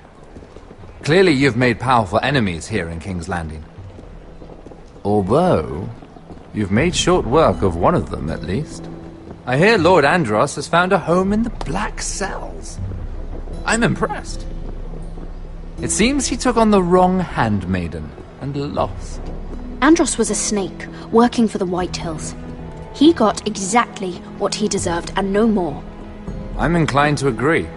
[SPEAKER 3] Clearly you've made powerful enemies here in King's Landing. Although, you've made short work of one of them, at least. I hear Lord Andros has found a home in the Black Cells. I'm impressed. It seems he took on the wrong handmaiden and lost.
[SPEAKER 4] Andros was a snake, working for the White Hills. He got exactly what he deserved, and no more.
[SPEAKER 3] I'm inclined to agree.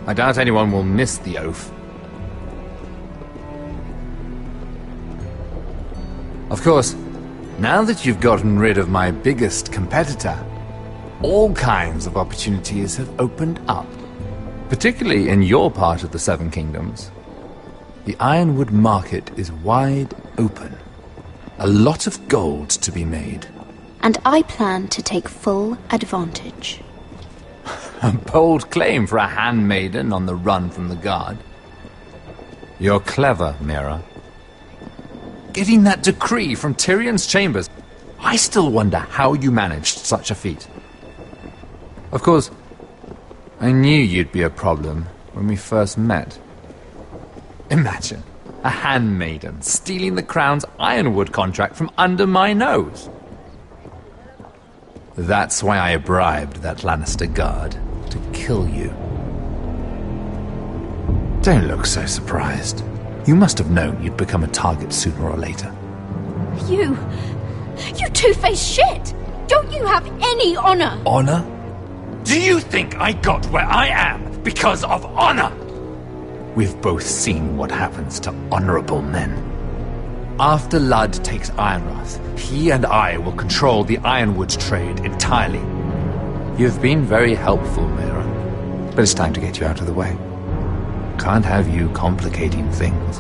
[SPEAKER 3] I doubt anyone will miss the oath. Of course, now that you've gotten rid of my biggest competitor, all kinds of opportunities have opened up. Particularly in your part of the Seven Kingdoms. The Ironwood market is wide open. A lot of gold to be made.
[SPEAKER 4] And I plan to take full advantage.
[SPEAKER 3] A bold claim for a handmaiden on the run from the guard. You're clever, Mira. Getting that decree from Tyrion's chambers, I still wonder how you managed such a feat. Of course, I knew you'd be a problem when we first met. Imagine a handmaiden stealing the Crown's Ironwood contract from under my nose. That's why I bribed that Lannister guard to kill you. Don't look so surprised. You must have known you'd become a target sooner or later.
[SPEAKER 4] You two-faced shit! Don't you have any honor?
[SPEAKER 3] Honor? Do you think I got where I am because of honor? We've both seen what happens to honorable men. After Ludd takes Ironrath, he and I will control the Ironwood trade entirely. You've been very helpful, Mira. But it's time to get you out of the way. Can't have you complicating things.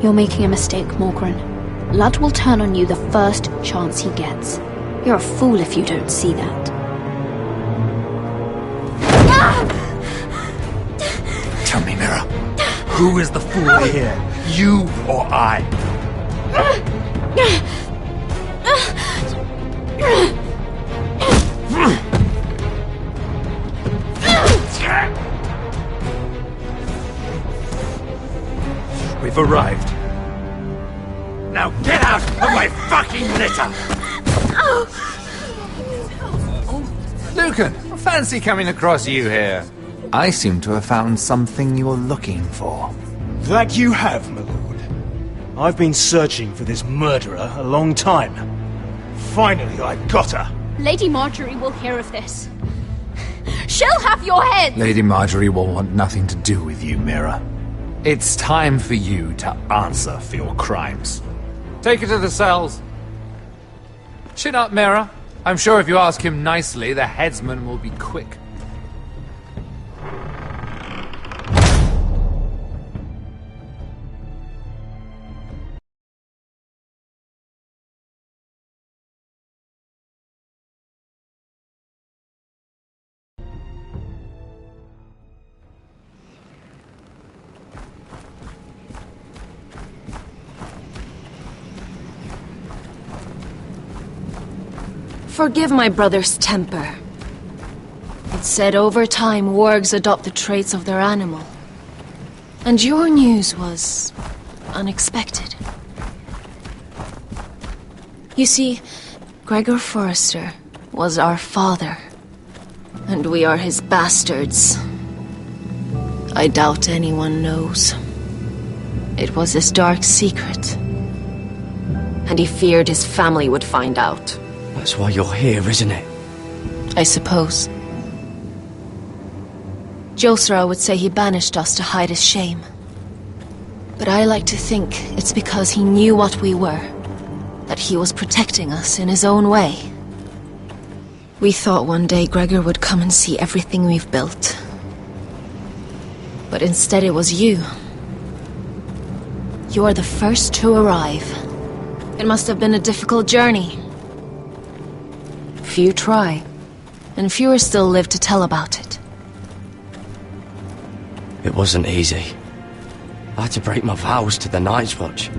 [SPEAKER 4] You're making a mistake, Morgryn. Ludd will turn on you the first chance he gets. You're a fool if you don't see that.
[SPEAKER 3] Tell me, Mira, who is the fool here? You or I? We've arrived. Now get out of my fucking litter! Lucan, fancy coming across you here. I seem to have found something you're looking for.
[SPEAKER 6] That you have, my lord. I've been searching for this murderer a long time. Finally, I've got her.
[SPEAKER 4] Lady Marjorie will hear of this. She'll have your head!
[SPEAKER 3] Lady Marjorie will want nothing to do with you, Mira. It's time for you to answer for your crimes. Take her to the cells. Chin up, Mira. I'm sure if you ask him nicely, the headsman will be quick.
[SPEAKER 5] Forgive my brother's temper. It's said over time wargs adopt the traits of their animal. And your news was unexpected. You see, Gregor Forrester was our father, and we are his bastards. I doubt anyone knows. It was his dark secret, and he feared his family would find out.
[SPEAKER 2] That's why you're here, isn't it?
[SPEAKER 5] I suppose. Josra would say he banished us to hide his shame. But I like to think it's because he knew what we were, that he was protecting us in his own way. We thought one day Gregor would come and see everything we've built. But instead it was you. You are the first to arrive. It must have been a difficult journey. Few try, and fewer still live to tell about it.
[SPEAKER 10] It wasn't easy. I had to break my vows to the Night's Watch.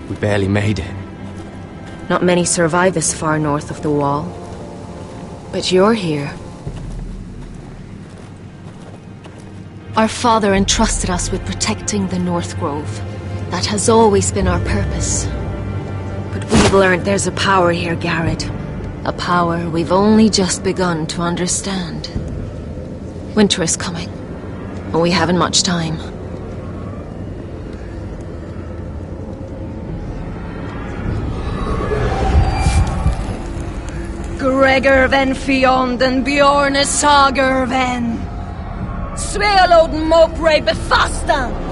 [SPEAKER 10] We barely made it.
[SPEAKER 5] Not many survive this far north of the Wall. But you're here. Our father entrusted us with protecting the North Grove. That has always been our purpose. But we've learned there's a power here, Garrett. A power we've only just begun to understand. Winter is coming, and we haven't much time.
[SPEAKER 14] Gregor ven Fionden Bjorne Sager ven Svealoden Mopre befastan.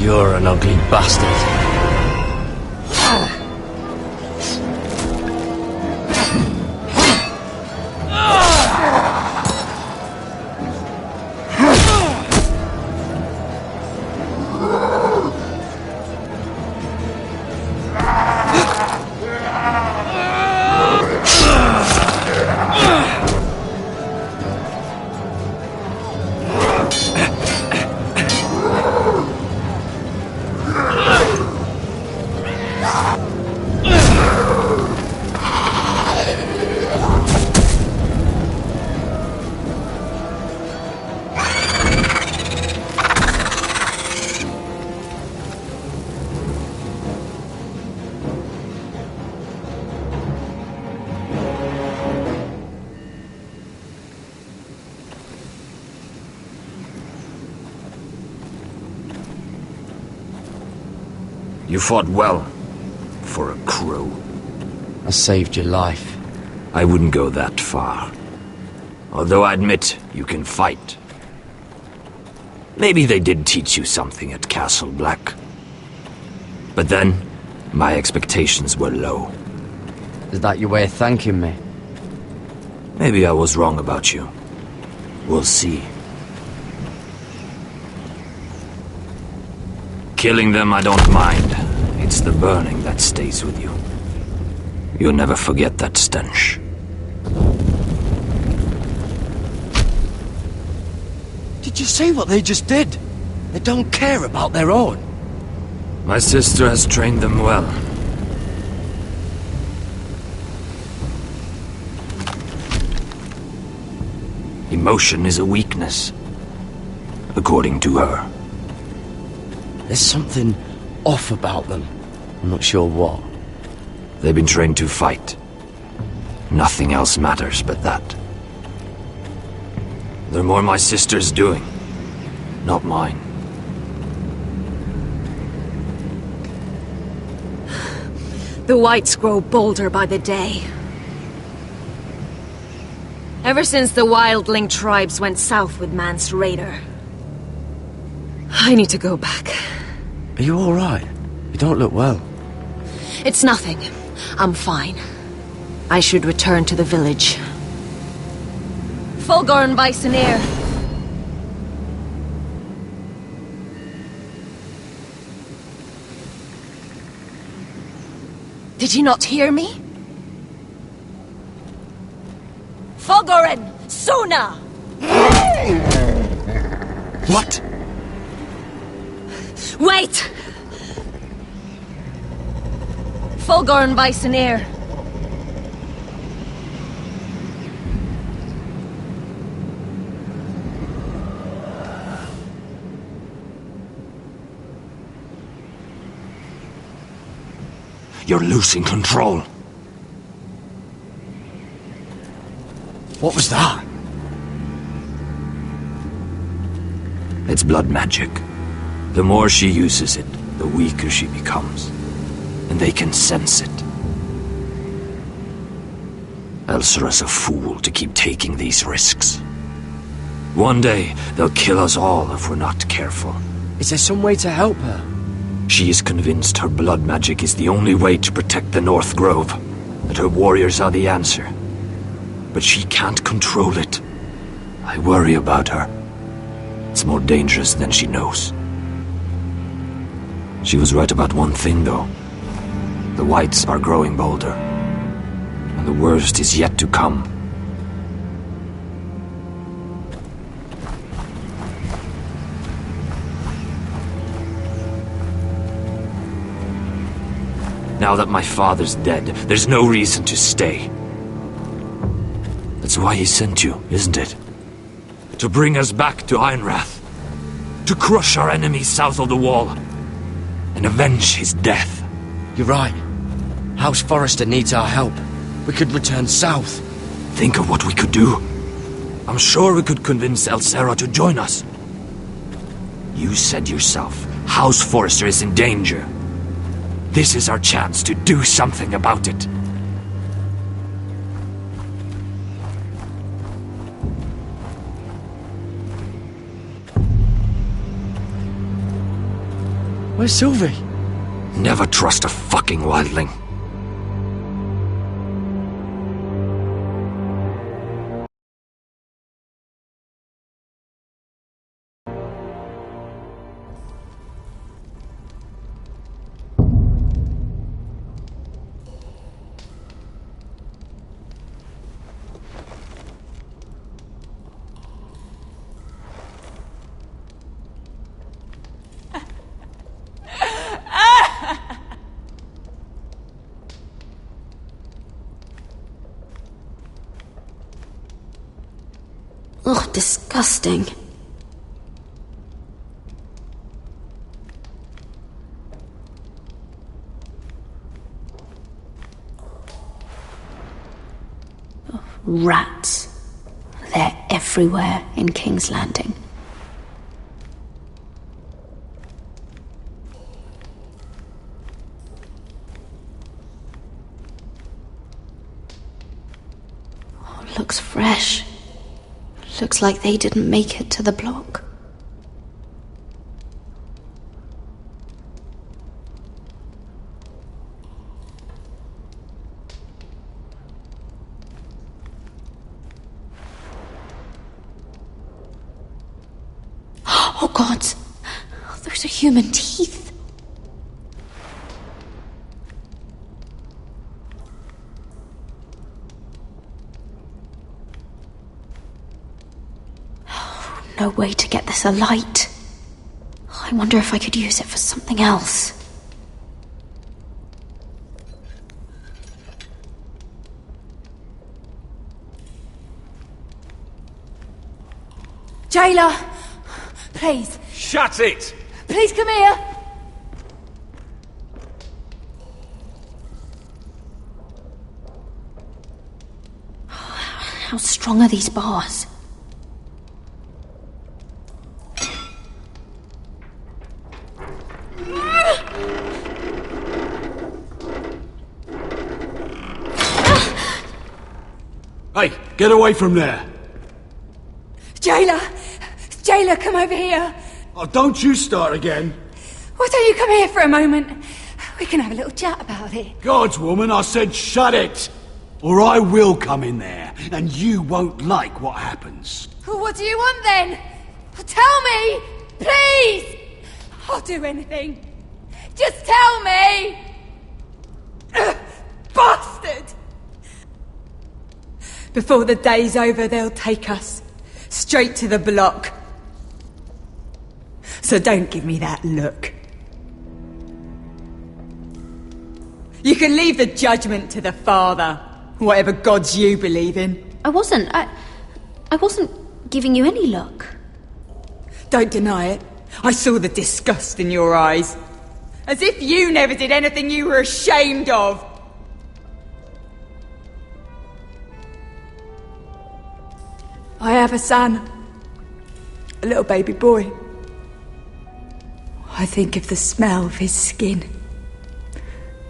[SPEAKER 10] You're an ugly bastard.
[SPEAKER 17] You fought well, for a crow.
[SPEAKER 10] I saved your life.
[SPEAKER 17] I wouldn't go that far. Although I admit you can fight. Maybe they did teach you something at Castle Black. But then, my expectations were low.
[SPEAKER 10] Is that your way of thanking me?
[SPEAKER 17] Maybe I was wrong about you. We'll see. Killing them I don't mind. It's the burning that stays with you. You'll never forget that stench.
[SPEAKER 10] Did you see what they just did?
[SPEAKER 2] They don't care about their own.
[SPEAKER 17] My sister has trained them well. Emotion is a weakness, according to her.
[SPEAKER 2] There's something off about them. I'm not sure what.
[SPEAKER 17] They've been trained to fight. Nothing else matters but that. They're more my sister's doing, not mine.
[SPEAKER 5] The Whites grow bolder by the day. Ever since the Wildling tribes went south with Mance Rayder. I need to go back.
[SPEAKER 2] Are you alright? You don't look well.
[SPEAKER 5] It's nothing. I'm fine. I should return to the village. Fulgorn Bisoneer. Did you not hear me? Fulgorn! Suna!
[SPEAKER 2] What?
[SPEAKER 5] Wait! Fulgorn Bisoneer.
[SPEAKER 17] You're losing control.
[SPEAKER 2] What was that?
[SPEAKER 17] It's blood magic. The more she uses it, the weaker she becomes. And they can sense it. Elsera's a fool to keep taking these risks. One day, they'll kill us all if we're not careful.
[SPEAKER 2] Is there some way to help her?
[SPEAKER 17] She is convinced her blood magic is the only way to protect the North Grove, that her warriors are the answer. But she can't control it. I worry about her. It's more dangerous than she knows. She was right about one thing, though. The Whites are growing bolder. And the worst is yet to come. Now that my father's dead, there's no reason to stay. That's why he sent you, isn't it? To bring us back to Ironrath. To crush our enemies south of the wall. And avenge his death.
[SPEAKER 2] You're right. House Forrester needs our help. We could return south.
[SPEAKER 17] Think of what we could do. I'm sure we could convince Elsera to join us. You said yourself, House Forrester is in danger. This is our chance to do something about it.
[SPEAKER 2] Where's Sylvie?
[SPEAKER 17] Never trust a fucking wildling.
[SPEAKER 20] Ugh, disgusting. Rats. They're everywhere in King's Landing. Oh, looks fresh. Looks like they didn't make it to the block. Oh God! Those are human teeth. No way to get this alight.
[SPEAKER 4] I wonder if I could use it for something else.
[SPEAKER 1] Jailer! Please.
[SPEAKER 13] Shut it!
[SPEAKER 1] Please come here!
[SPEAKER 4] How strong are these bars?
[SPEAKER 21] Hey, get away from there!
[SPEAKER 1] Jailer! Jailer, come over here!
[SPEAKER 21] Oh, don't you start again!
[SPEAKER 1] Why don't you come here for a moment? We can have a little chat about it.
[SPEAKER 21] Gods, woman, I said shut it! Or I will come in there, and you won't like what happens.
[SPEAKER 1] Well, what do you want then? Tell me! Please! I'll do anything. Just tell me! Bastard! Before the day's over, they'll take us straight to the block. So don't give me that look. You can leave the judgment to the Father, whatever gods you believe in.
[SPEAKER 4] I wasn't giving you any look.
[SPEAKER 1] Don't deny it. I saw the disgust in your eyes. As if you never did anything you were ashamed of. I have a son. A little baby boy. I think of the smell of his skin.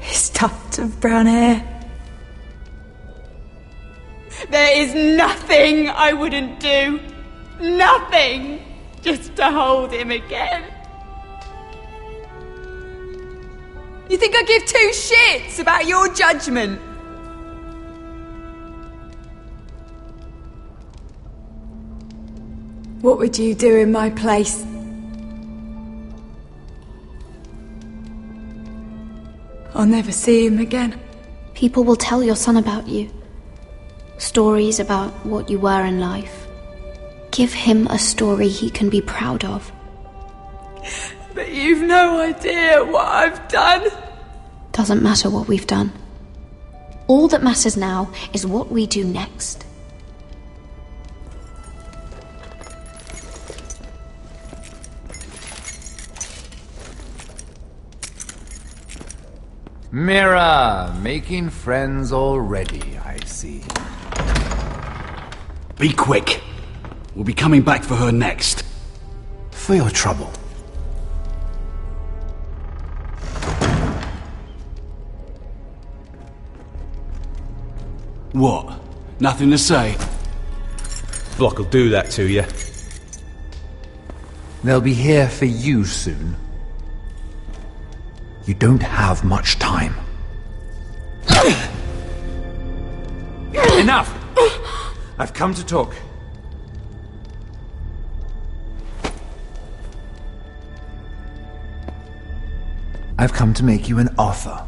[SPEAKER 1] His tuft of brown hair. There is nothing I wouldn't do. Nothing! Just to hold him again. You think I give two shits about your judgment? What would you do in my place? I'll never see him again.
[SPEAKER 4] People will tell your son about you. Stories about what you were in life. Give him a story he can be proud of.
[SPEAKER 1] But you've no idea what I've done.
[SPEAKER 4] Doesn't matter what we've done. All that matters now is what we do next.
[SPEAKER 3] Mira, making friends already, I see.
[SPEAKER 21] Be quick. We'll be coming back for her next.
[SPEAKER 3] For your trouble.
[SPEAKER 21] What? Nothing to say?
[SPEAKER 13] Block will do that to you.
[SPEAKER 3] They'll be here for you soon. You don't have much time. Enough! I've come to talk. I've come to make you an offer.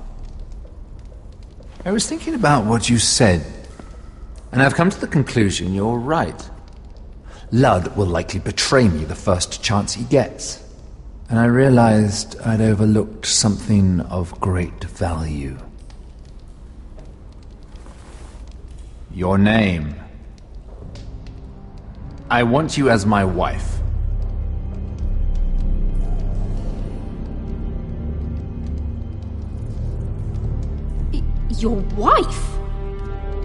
[SPEAKER 3] I was thinking about what you said, and I've come to the conclusion you're right. Ludd will likely betray me the first chance he gets. And I realized I'd overlooked something of great value. Your name. I want you as my wife.
[SPEAKER 4] Your wife?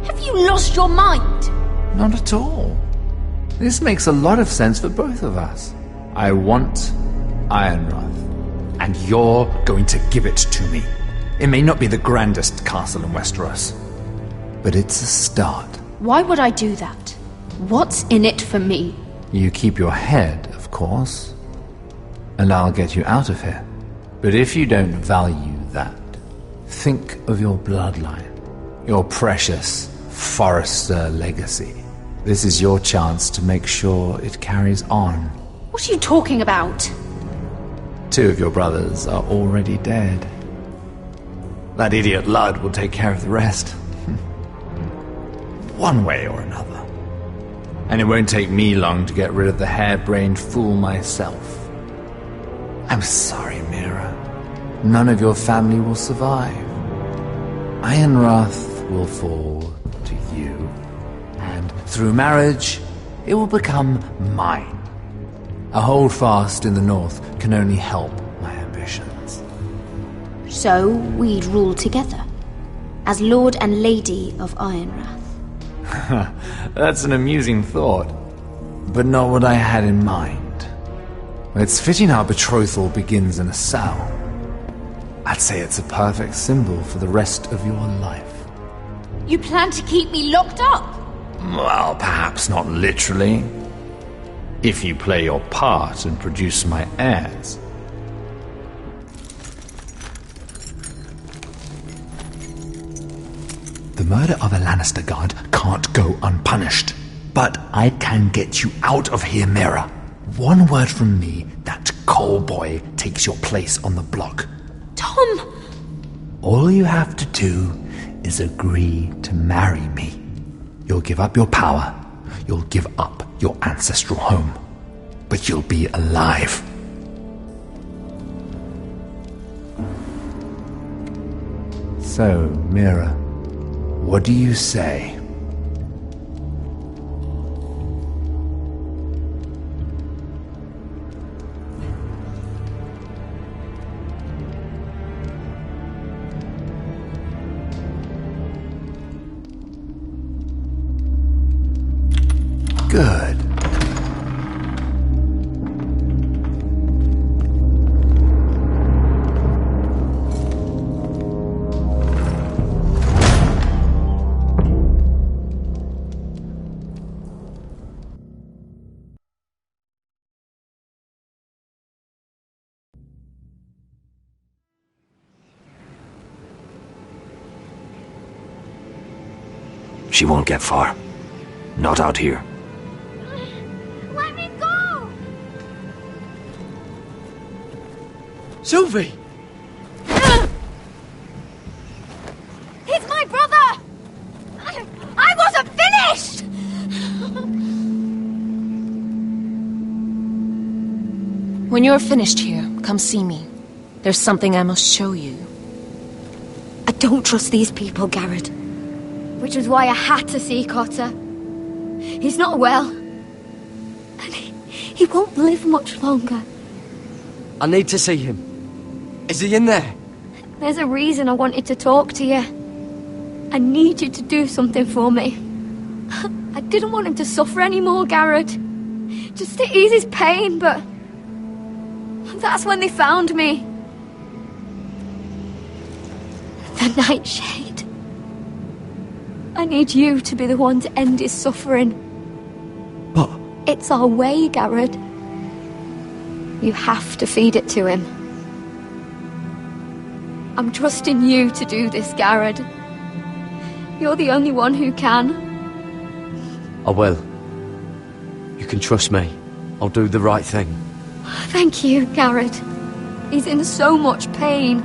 [SPEAKER 4] Have you lost your mind?
[SPEAKER 3] Not at all. This makes a lot of sense for both of us. I want Ironrath, and you're going to give it to me. It may not be the grandest castle in Westeros, but it's a start.
[SPEAKER 4] Why would I do that? What's in it for me?
[SPEAKER 3] You keep your head, of course, and I'll get you out of here. But if you don't value that, think of your bloodline, your precious Forrester legacy. This is your chance to make sure it carries on.
[SPEAKER 4] What are you talking about?
[SPEAKER 3] 2 of your brothers are already dead. That idiot Ludd will take care of the rest. One way or another. And it won't take me long to get rid of the harebrained fool myself. I'm sorry, Mira. None of your family will survive. Ironrath will fall to you, and through marriage, it will become mine. A holdfast in the north can only help my ambitions.
[SPEAKER 4] So we'd rule together, as Lord and Lady of Ironrath.
[SPEAKER 3] That's an amusing thought, but not what I had in mind. It's fitting our betrothal begins in a cell. I'd say it's a perfect symbol for the rest of your life.
[SPEAKER 4] You plan to keep me locked up?
[SPEAKER 3] Well, perhaps not literally. If you play your part and produce my heirs. The murder of a Lannister guard can't go unpunished. But I can get you out of here, Mira. One word from me, that coal boy takes your place on the block.
[SPEAKER 4] Tom!
[SPEAKER 3] All you have to do is agree to marry me. You'll give up your power. You'll give up your ancestral home. But you'll be alive. So, Mira, what do you say? Good.
[SPEAKER 17] She won't get far. Not out here.
[SPEAKER 4] Let me go!
[SPEAKER 2] Sylvie!
[SPEAKER 4] He's my brother! I wasn't finished!
[SPEAKER 5] When you're finished here, come see me. There's something I must show you.
[SPEAKER 20] I don't trust these people, Garrett. Which was why I had to see Cotter. He's not well. And he won't live much longer.
[SPEAKER 2] I need to see him. Is he in there?
[SPEAKER 20] There's a reason I wanted to talk to you. I need you to do something for me. I didn't want him to suffer anymore, Garrett. Just to ease his pain, but... that's when they found me. The Nightshade. I need you to be the one to end his suffering.
[SPEAKER 2] But...
[SPEAKER 20] it's our way, Garrett. You have to feed it to him. I'm trusting you to do this, Garrett. You're the only one who can.
[SPEAKER 2] I will. You can trust me. I'll do the right thing.
[SPEAKER 20] Thank you, Garrett. He's in so much pain.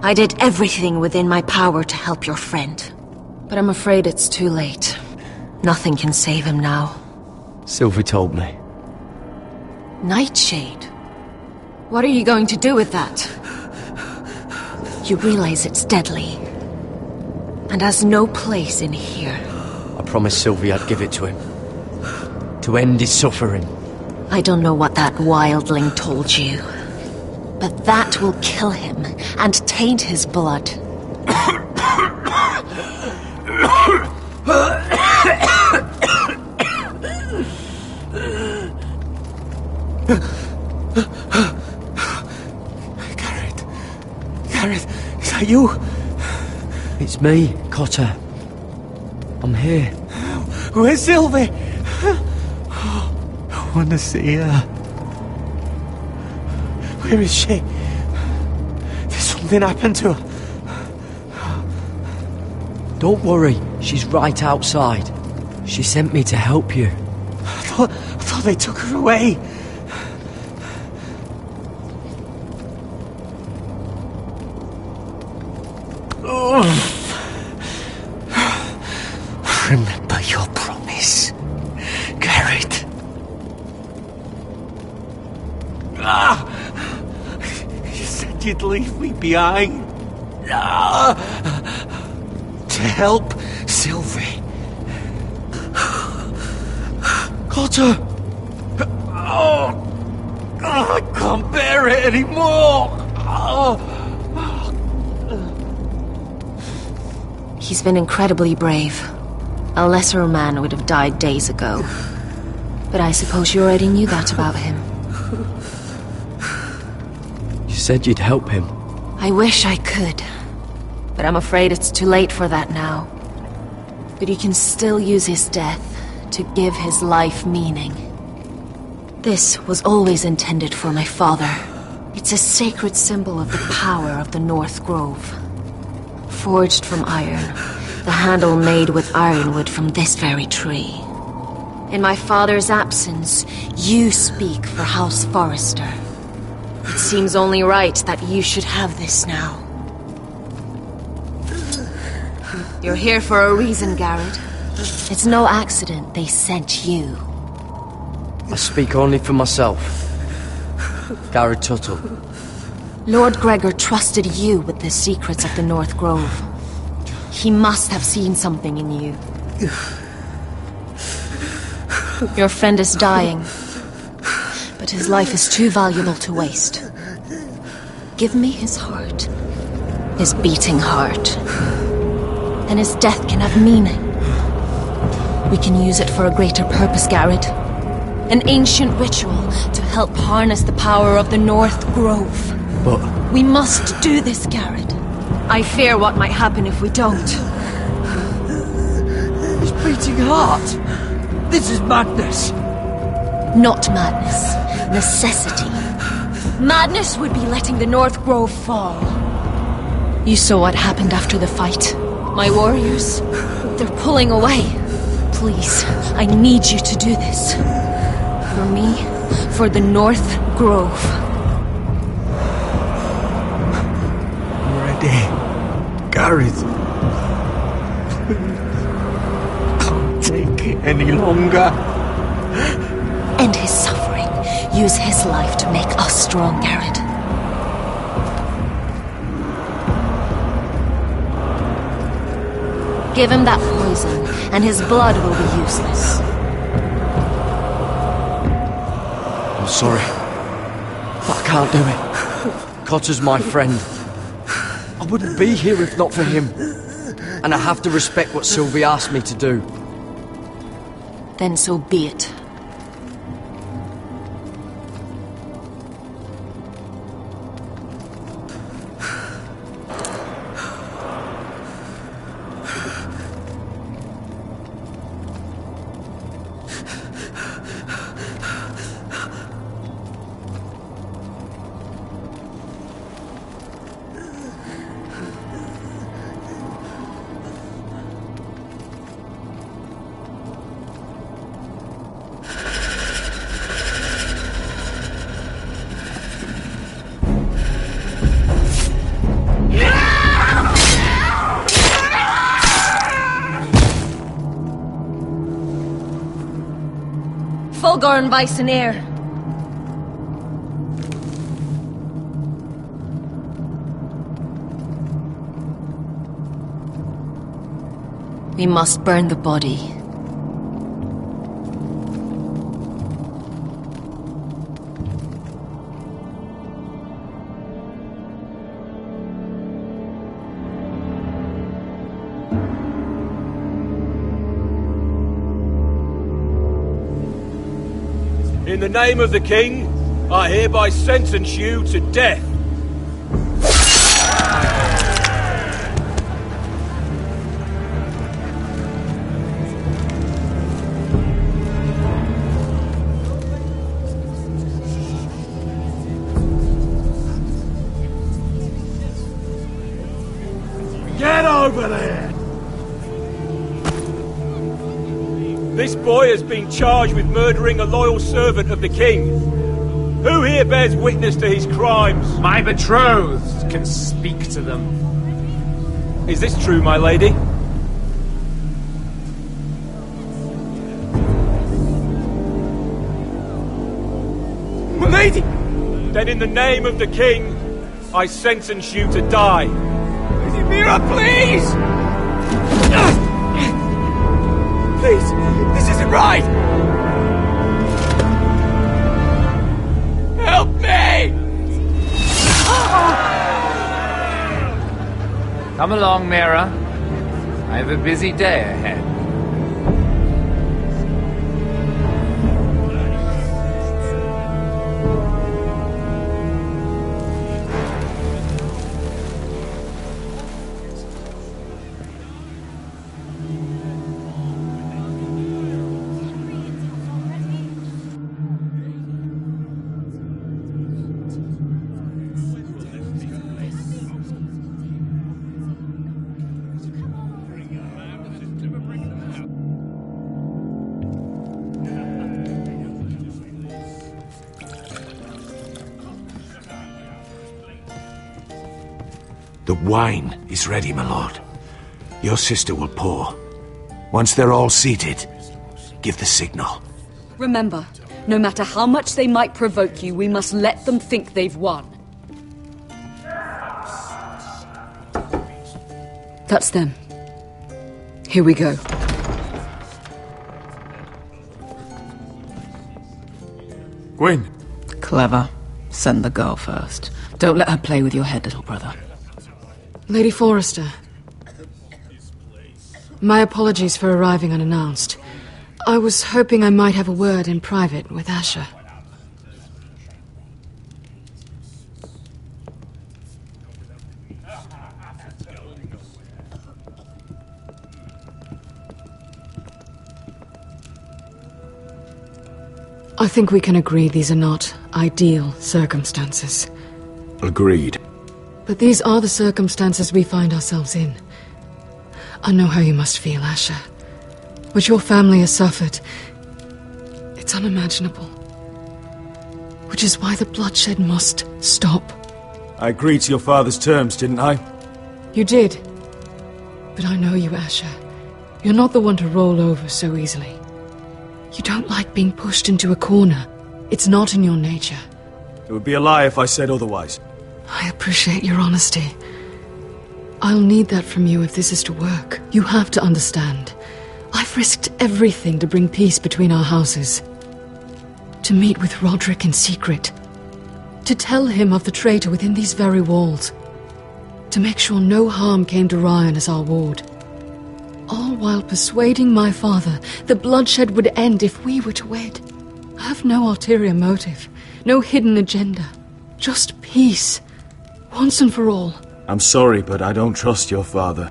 [SPEAKER 5] I did everything within my power to help your friend. But I'm afraid it's too late. Nothing can save him now.
[SPEAKER 2] Sylvie told me.
[SPEAKER 5] Nightshade? What are you going to do with that? You realize it's deadly. And has no place in here.
[SPEAKER 2] I promised Sylvie I'd give it to him. To end his suffering.
[SPEAKER 5] I don't know what that wildling told you. But that will kill him and taint his blood.
[SPEAKER 6] Garrett,
[SPEAKER 10] that you?
[SPEAKER 2] It's me, Cotter. I'm here.
[SPEAKER 10] Where's Sylvie? I want to see her. Where is she? Did something happen to her?
[SPEAKER 2] Don't worry, she's right outside. She sent me to help you.
[SPEAKER 10] I thought they took her away. Remember your promise, Garrett. You said you'd leave me behind. To help Sylvie.
[SPEAKER 2] Cotter!
[SPEAKER 10] I can't bear it anymore.
[SPEAKER 5] He's been incredibly brave. A lesser man would have died days ago. But I suppose you already knew that about him.
[SPEAKER 2] You said you'd help him.
[SPEAKER 5] I wish I could. But I'm afraid it's too late for that now. But you can still use his death to give his life meaning. This was always intended for my father. It's a sacred symbol of the power of the North Grove. Forged from iron, the handle made with ironwood from this very tree. In my father's absence, you speak for House Forrester. It seems only right that you should have this now. You're here for a reason, Garrett. It's no accident they sent you.
[SPEAKER 2] I speak only for myself. Garrett Tuttle.
[SPEAKER 5] Lord Gregor trusted you with the secrets of the North Grove. He must have seen something in you. Your friend is dying, but his life is too valuable to waste. Give me his heart, his beating heart, and his death can have meaning. We can use it for a greater purpose, Garrett. An ancient ritual to help harness the power of the North Grove.
[SPEAKER 2] But...
[SPEAKER 5] we must do this, Garrett. I fear what might happen if we don't.
[SPEAKER 2] His beating heart! This is madness!
[SPEAKER 5] Not madness. Necessity. Madness would be letting the North Grove fall. You saw what happened after the fight. My warriors, they're pulling away. Please, I need you to do this. For me, for the North Grove.
[SPEAKER 10] I'm ready. Garrett. Can't take it any longer.
[SPEAKER 5] End his suffering. Use his life to make us strong, Garrett. Give him that poison, and his blood will be useless.
[SPEAKER 2] I'm sorry, but I can't do it. Cotter's my friend. I wouldn't be here if not for him. And I have to respect what Sylvie asked me to do.
[SPEAKER 5] Then so be it. Fulgorn Bison-Air. We must burn the body.
[SPEAKER 13] In the name of the King, I hereby sentence you to death.
[SPEAKER 21] over there!
[SPEAKER 13] This boy has been charged with murdering a loyal servant of the king. Who here bears witness to his crimes?
[SPEAKER 3] My betrothed can speak to them.
[SPEAKER 13] Is this true, my lady?
[SPEAKER 21] My lady!
[SPEAKER 13] Then in the name of the king, I sentence you to die.
[SPEAKER 21] Lady Mira, please! Please, this isn't right! Help me!
[SPEAKER 3] Come along, Mira. I have a busy day ahead.
[SPEAKER 8] The wine is ready, my lord. Your sister will pour. Once they're all seated, give the signal.
[SPEAKER 14] Remember, no matter how much they might provoke you, we must let them think they've won. That's them. Here we go.
[SPEAKER 7] Gwyn.
[SPEAKER 12] Clever. Send the girl first. Don't let her play with your head, little brother.
[SPEAKER 11] Lady Forrester. My apologies for arriving unannounced. I was hoping I might have a word in private with Asher. I think we can agree these are not ideal circumstances.
[SPEAKER 8] Agreed.
[SPEAKER 11] But these are the circumstances we find ourselves in. I know how you must feel, Asher. What your family has suffered, it's unimaginable. Which is why the bloodshed must stop.
[SPEAKER 7] I agreed to your father's terms, didn't I?
[SPEAKER 11] You did. But I know you, Asher. You're not the one to roll over so easily. You don't like being pushed into a corner. It's not in your nature.
[SPEAKER 7] It would be a lie if I said otherwise.
[SPEAKER 11] I appreciate your honesty. I'll need that from you if this is to work. You have to understand. I've risked everything to bring peace between our houses. To meet with Roderick in secret. To tell him of the traitor within these very walls. To make sure no harm came to Ryan as our ward. All while persuading my father the bloodshed would end if we were to wed. I have no ulterior motive. No hidden agenda. Just peace. Once and for all.
[SPEAKER 7] I'm sorry, but I don't trust your father.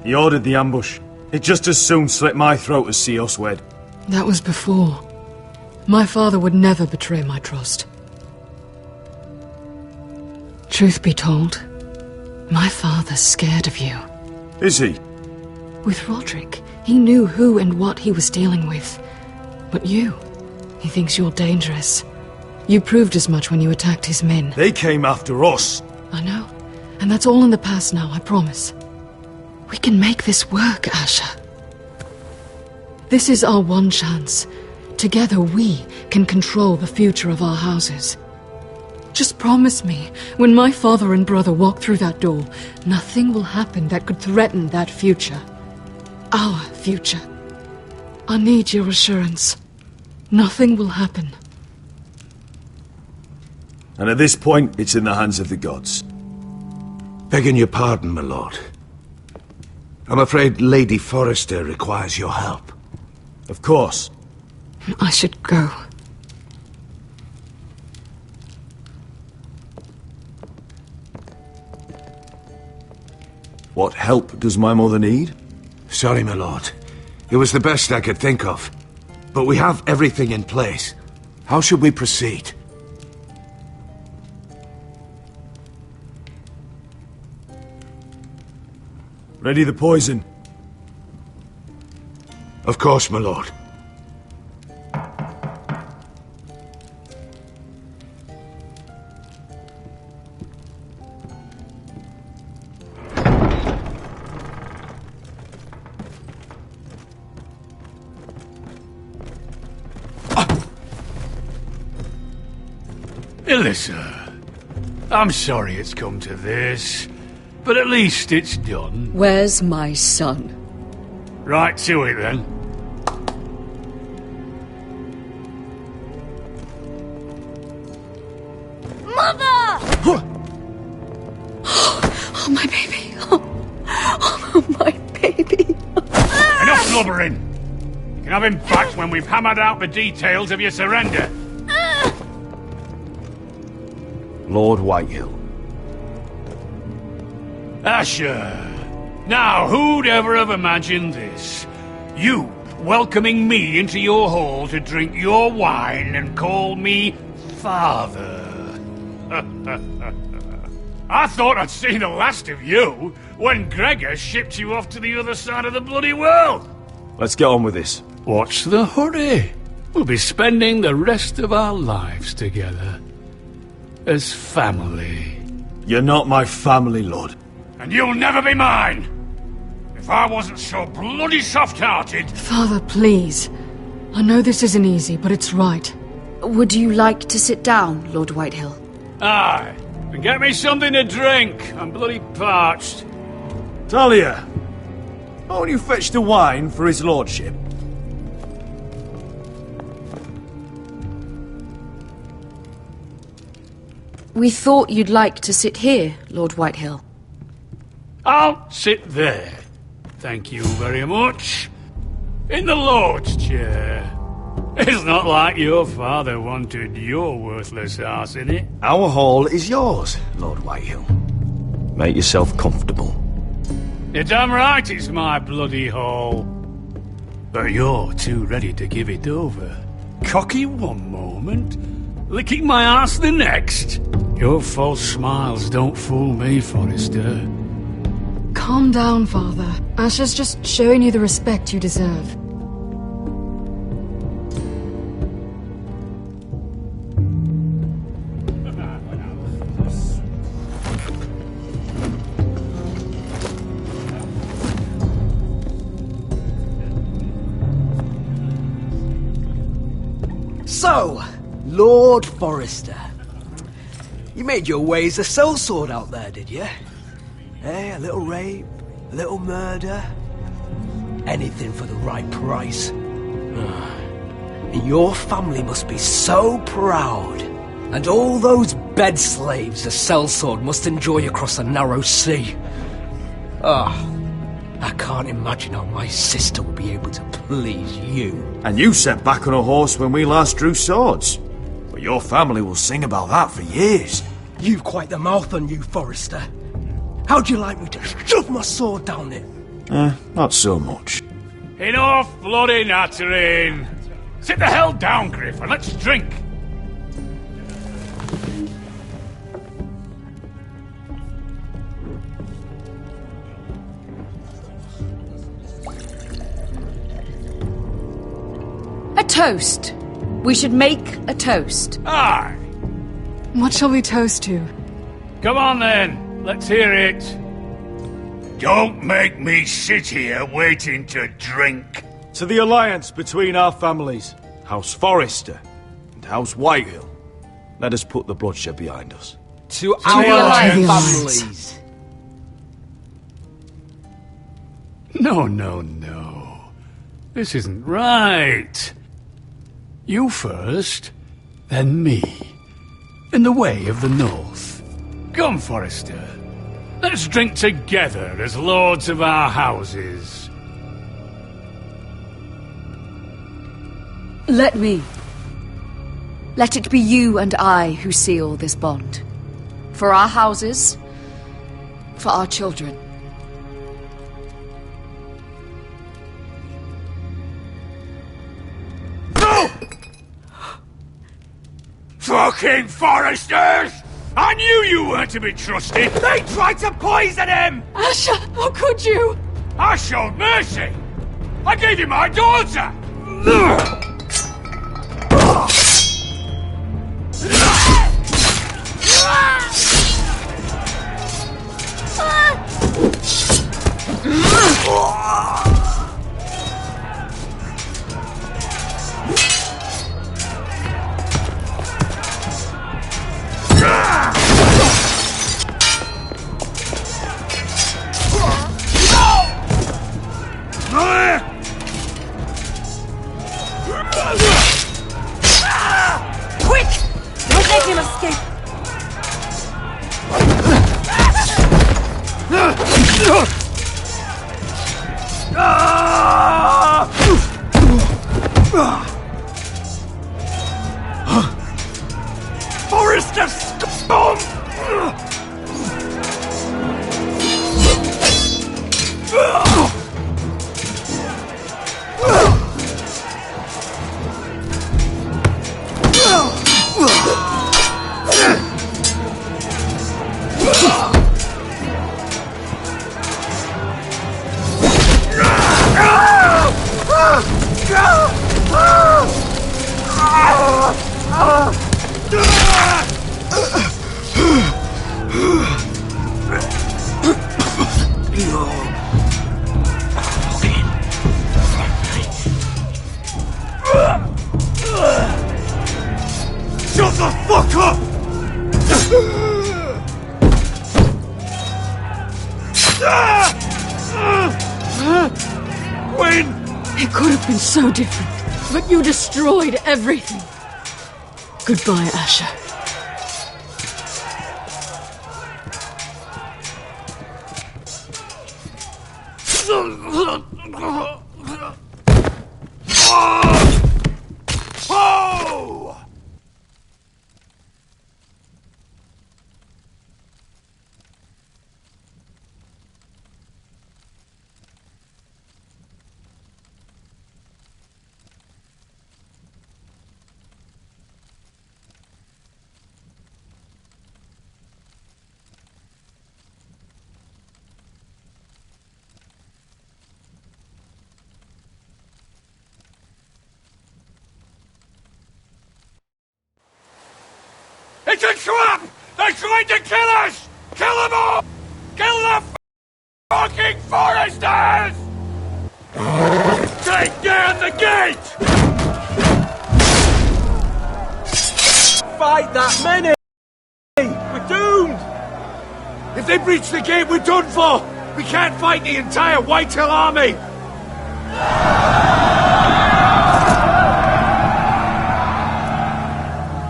[SPEAKER 7] He ordered the ambush. He'd just as soon slit my throat as see us wed.
[SPEAKER 11] That was before. My father would never betray my trust. Truth be told, my father's scared of you.
[SPEAKER 7] Is he?
[SPEAKER 11] With Roderick, he knew who and what he was dealing with. But you, he thinks you're dangerous. You proved as much when you attacked his men.
[SPEAKER 7] They came after us.
[SPEAKER 11] I know. And that's all in the past now, I promise. We can make this work, Asher. This is our one chance. Together we can control the future of our houses. Just promise me, when my father and brother walk through that door, nothing will happen that could threaten that future. Our future. I need your assurance. Nothing will happen.
[SPEAKER 7] And at this point, it's in the hands of the gods.
[SPEAKER 8] Begging your pardon, my lord. I'm afraid Lady Forrester requires your help.
[SPEAKER 7] Of course.
[SPEAKER 11] I should go.
[SPEAKER 7] What help does my mother need?
[SPEAKER 8] Sorry, my lord. It was the best I could think of. But we have everything in place. How should we proceed?
[SPEAKER 7] Ready the poison?
[SPEAKER 8] Of course, my lord.
[SPEAKER 18] Elissa, I'm sorry it's come to this, but at least it's done.
[SPEAKER 14] Where's my son?
[SPEAKER 18] Right to it, then.
[SPEAKER 20] Mother!
[SPEAKER 11] Oh, my baby. Oh, my baby.
[SPEAKER 18] Enough blubbering! You can have him back when we've hammered out the details of your surrender.
[SPEAKER 6] Lord Whitehill.
[SPEAKER 18] Asher! Now, who'd ever have imagined this? You welcoming me into your hall to drink your wine and call me father. I thought I'd seen the last of you when Gregor shipped you off to the other side of the bloody world.
[SPEAKER 6] Let's get on with this.
[SPEAKER 18] What's the hurry? We'll be spending the rest of our lives together. As family.
[SPEAKER 6] You're not my family, Lord.
[SPEAKER 18] And you'll never be mine! If I wasn't so bloody soft-hearted...
[SPEAKER 11] Father, please. I know this isn't easy, but it's right.
[SPEAKER 14] Would you like to sit down, Lord Whitehill?
[SPEAKER 18] Aye. And get me something to drink. I'm bloody parched.
[SPEAKER 6] Talia! Won't you fetch the wine for his lordship?
[SPEAKER 14] We thought you'd like to sit here, Lord Whitehill.
[SPEAKER 18] I'll sit there. Thank you very much. In the Lord's chair. It's not like your father wanted your worthless ass in it.
[SPEAKER 6] Our hall is yours, Lord Whitehill. Make yourself comfortable.
[SPEAKER 18] You're damn right it's my bloody hall. But you're too ready to give it over. Cocky one moment, licking my ass the next. Your false smiles don't fool me, Forrester.
[SPEAKER 11] Calm down, Father. Asher's just showing you the respect you deserve.
[SPEAKER 2] So, Lord Forrester. You made your way as a sellsword out there, did you? Eh, a little rape, a little murder. Anything for the right price. And your family must be so proud. And all those bed slaves a sellsword must enjoy across a narrow sea. I can't imagine how my sister will be able to please you.
[SPEAKER 6] And you sat back on a horse when we last drew swords. But your family will sing about that for years.
[SPEAKER 2] You've quite the mouth on you, Forrester. How'd you like me to shove my sword down it?
[SPEAKER 6] Not so much.
[SPEAKER 18] Enough bloody nattering. Sit the hell down, Griff, and let's drink.
[SPEAKER 14] A toast. We should make a toast.
[SPEAKER 18] Aye.
[SPEAKER 11] What shall we toast to?
[SPEAKER 18] Come on then. Let's hear it. Don't make me sit here waiting to drink.
[SPEAKER 6] To the alliance between our families, House Forrester and House Whitehill. Let us put the bloodshed behind us.
[SPEAKER 2] To our families.
[SPEAKER 18] No. This isn't right. You first, then me. In the way of the North. Come, Forrester. Let's drink together as lords of our houses.
[SPEAKER 14] Let me. Let it be you and I who seal this bond. For our houses, for our children.
[SPEAKER 18] Fucking Forresters! I knew you weren't to be trusted!
[SPEAKER 13] They tried to poison him!
[SPEAKER 11] Asher, how could you?
[SPEAKER 18] I showed mercy! I gave you my daughter!
[SPEAKER 15] Quick! Don't let him escape!
[SPEAKER 13] Forrester scum!
[SPEAKER 18] Shut the fuck up!
[SPEAKER 11] Gwen! It could have been so different, but you destroyed everything. Goodbye, Asher.
[SPEAKER 18] Oh! It's a trap! They're trying to kill us! Kill them all! Kill the fucking Foresters! Take down the gate!
[SPEAKER 13] Fight that many! We're doomed!
[SPEAKER 8] If they breach the gate, we're done for! We can't fight the entire Whitehill army!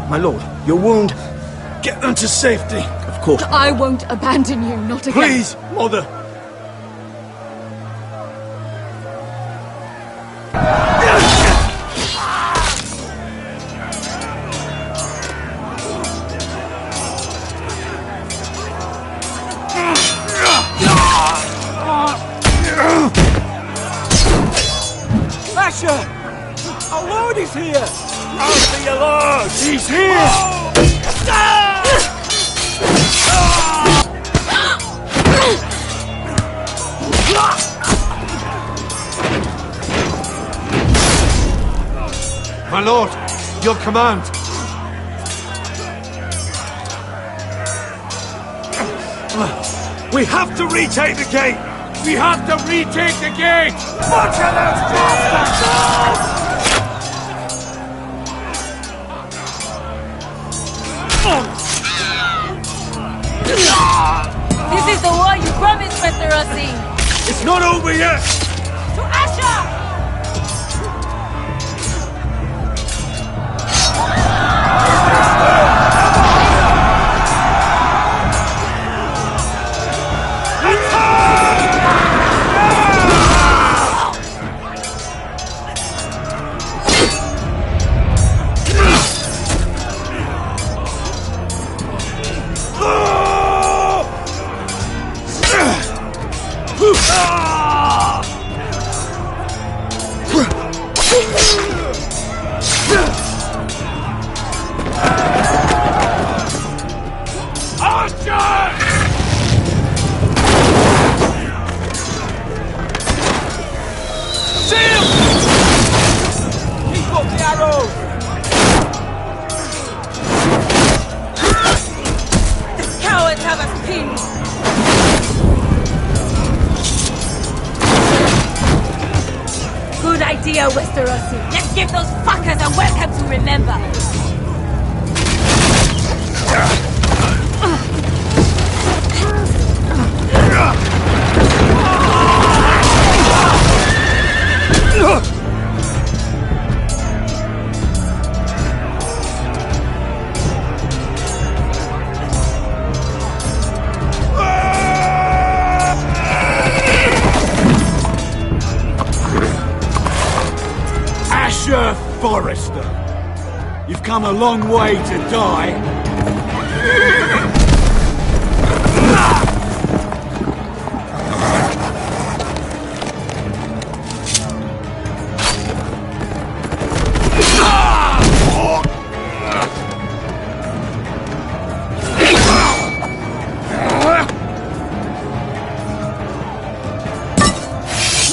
[SPEAKER 6] My lord, your wound. Get them to safety. Of course.
[SPEAKER 11] I won't abandon you, not again.
[SPEAKER 6] Please, mother.
[SPEAKER 13] Asher! Our lord is here!
[SPEAKER 18] Answer your lord!
[SPEAKER 6] He's here!
[SPEAKER 8] My lord, your command.
[SPEAKER 18] We have to retake the gate! We have to retake the gate! Butcher those bastards!
[SPEAKER 15] This is the war you promised, Mr. Rossi!
[SPEAKER 18] It's not over yet!
[SPEAKER 15] To Asher!
[SPEAKER 9] good idea, Westerosi. Let's give those fuckers a welcome to remember.
[SPEAKER 21] Asher Forrester, you've come a long way to die.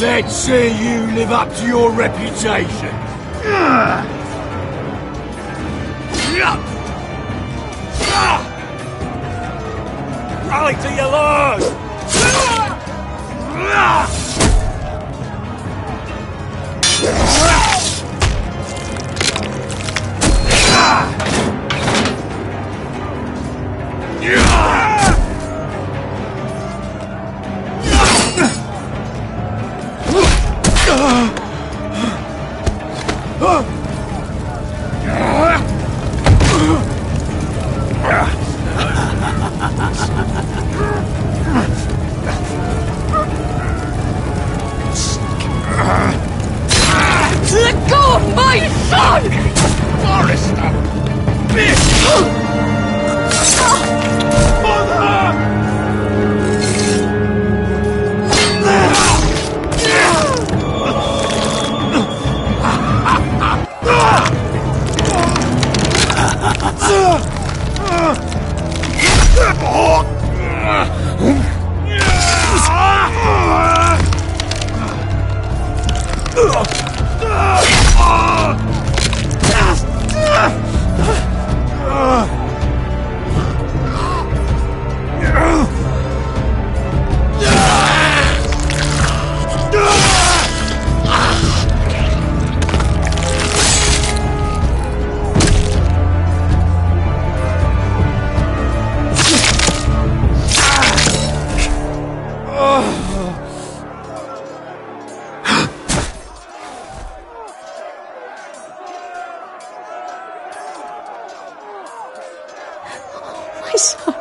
[SPEAKER 21] Let's see you live up to your reputation.
[SPEAKER 13] Rally to your lord!
[SPEAKER 9] Let go of my son!
[SPEAKER 18] Forrester! Bitch!
[SPEAKER 15] My son.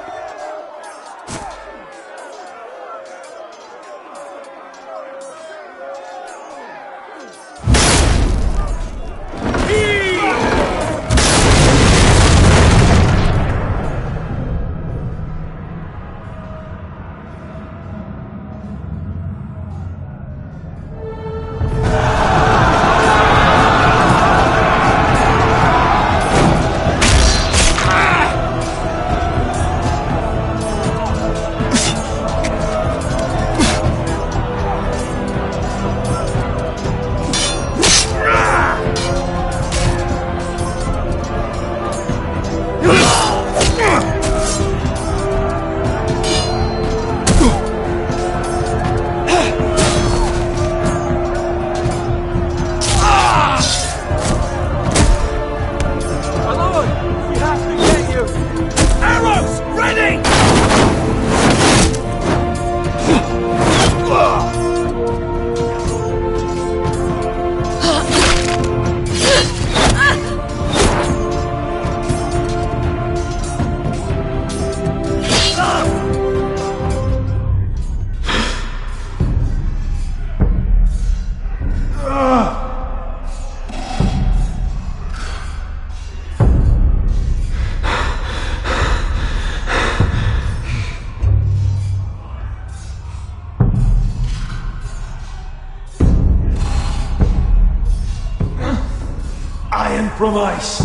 [SPEAKER 6] Iron from ice.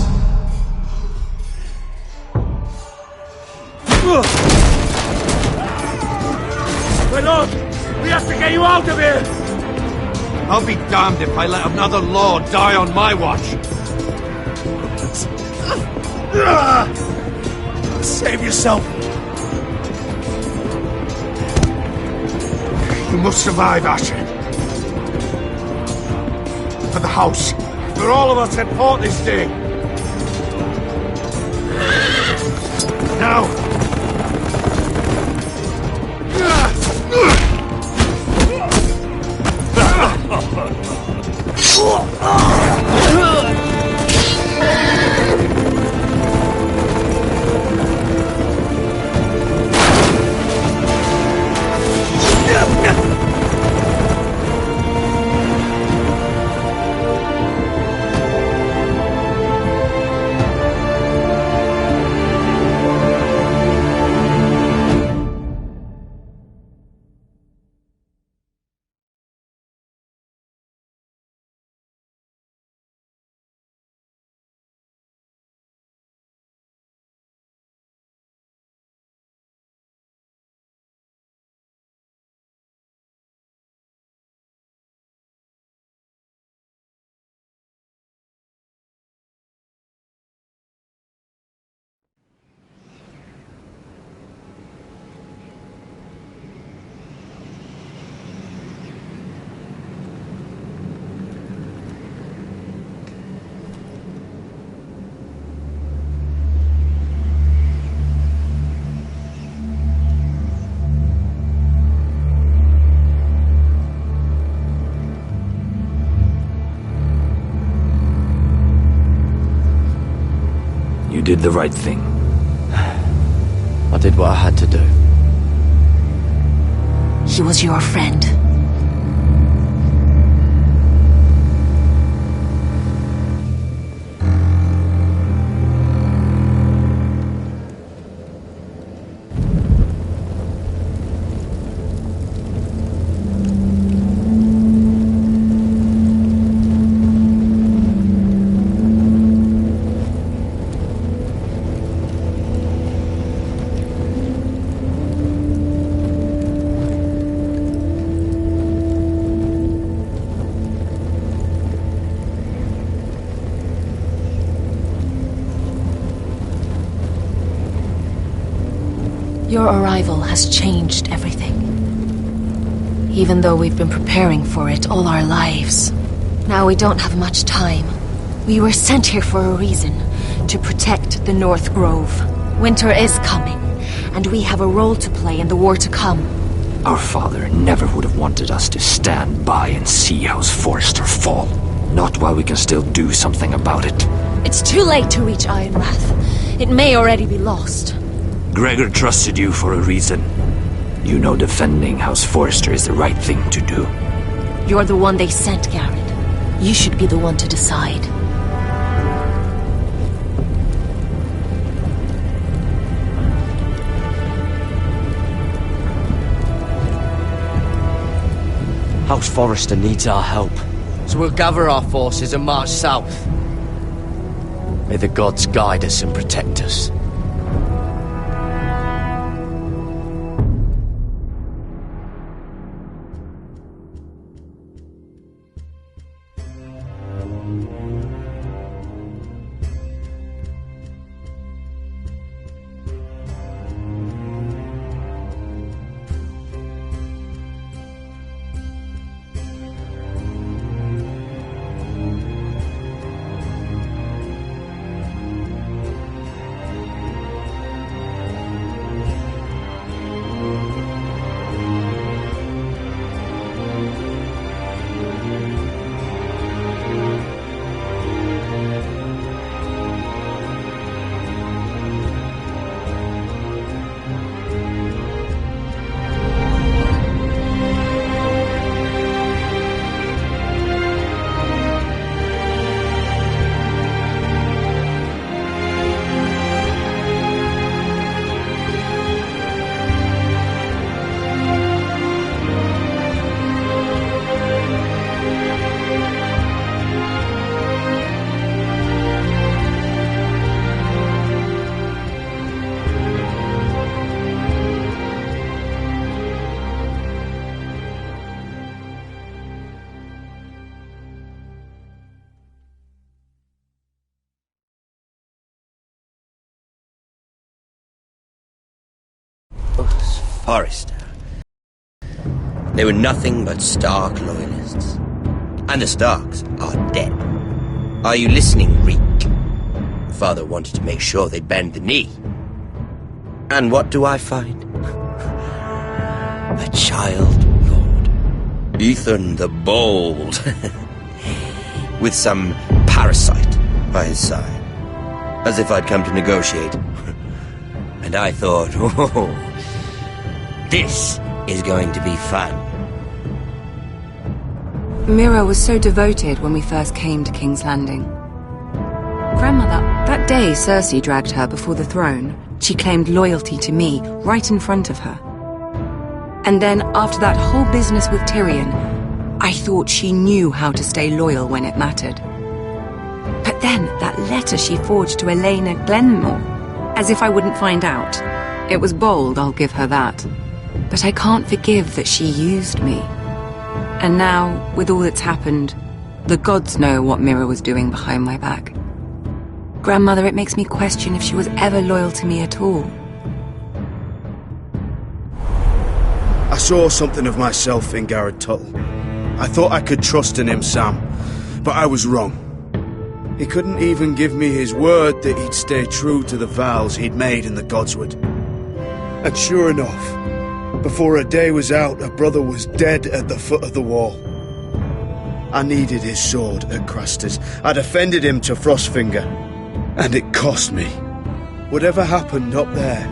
[SPEAKER 18] My lord, we have to get you out of here!
[SPEAKER 8] I'll be damned if I let another lord die on my watch.
[SPEAKER 6] Save yourself.
[SPEAKER 8] You must survive, Asher. house, for all of us at Port this day. Now!
[SPEAKER 17] You did the right thing.
[SPEAKER 2] I did what I had to do.
[SPEAKER 5] He was your friend. Your arrival has changed everything. Even though we've been preparing for it all our lives. Now we don't have much time. We were sent here for a reason. To protect the North Grove. Winter is coming, and we have a role to play in the war to come.
[SPEAKER 17] Our father never would have wanted us to stand by and see House Forrester fall. Not while we can still do something about it.
[SPEAKER 5] It's too late to reach Ironrath. It may already be lost.
[SPEAKER 17] Gregor trusted you for a reason. You know defending House Forrester is the right thing to do.
[SPEAKER 5] You're the one they sent, Garrett. You should be the one to decide.
[SPEAKER 2] House Forrester needs our help, so we'll gather our forces and march south. May the gods guide us and protect us.
[SPEAKER 16] Forrester. They were nothing but stark loyalists. And the Starks are dead. Are you listening, Reek? Father wanted to make sure they bend the knee. And what do I find? A child lord. Ethan the Bold. With some parasite by his side. As if I'd come to negotiate. And I thought, oh, this is going to be fun.
[SPEAKER 1] Mira was so devoted when we first came to King's Landing. Grandmother, that day Cersei dragged her before the throne, she claimed loyalty to me right in front of her. And then, after that whole business with Tyrion, I thought she knew how to stay loyal when it mattered. But then, that letter she forged to Elaena Glenmore, as if I wouldn't find out. It was bold, I'll give her that. But I can't forgive that she used me. And now, with all that's happened, the gods know what Mira was doing behind my back. Grandmother, it makes me question if she was ever loyal to me at all.
[SPEAKER 6] I saw something of myself in Garrett Tuttle. I thought I could trust in him, Sam, but I was wrong. He couldn't even give me his word that he'd stay true to the vows he'd made in the Godswood. And sure enough, before a day was out, a brother was dead at the foot of the wall. I needed his sword at Crastus. I defended him to Frostfinger. And it cost me. Whatever happened up there,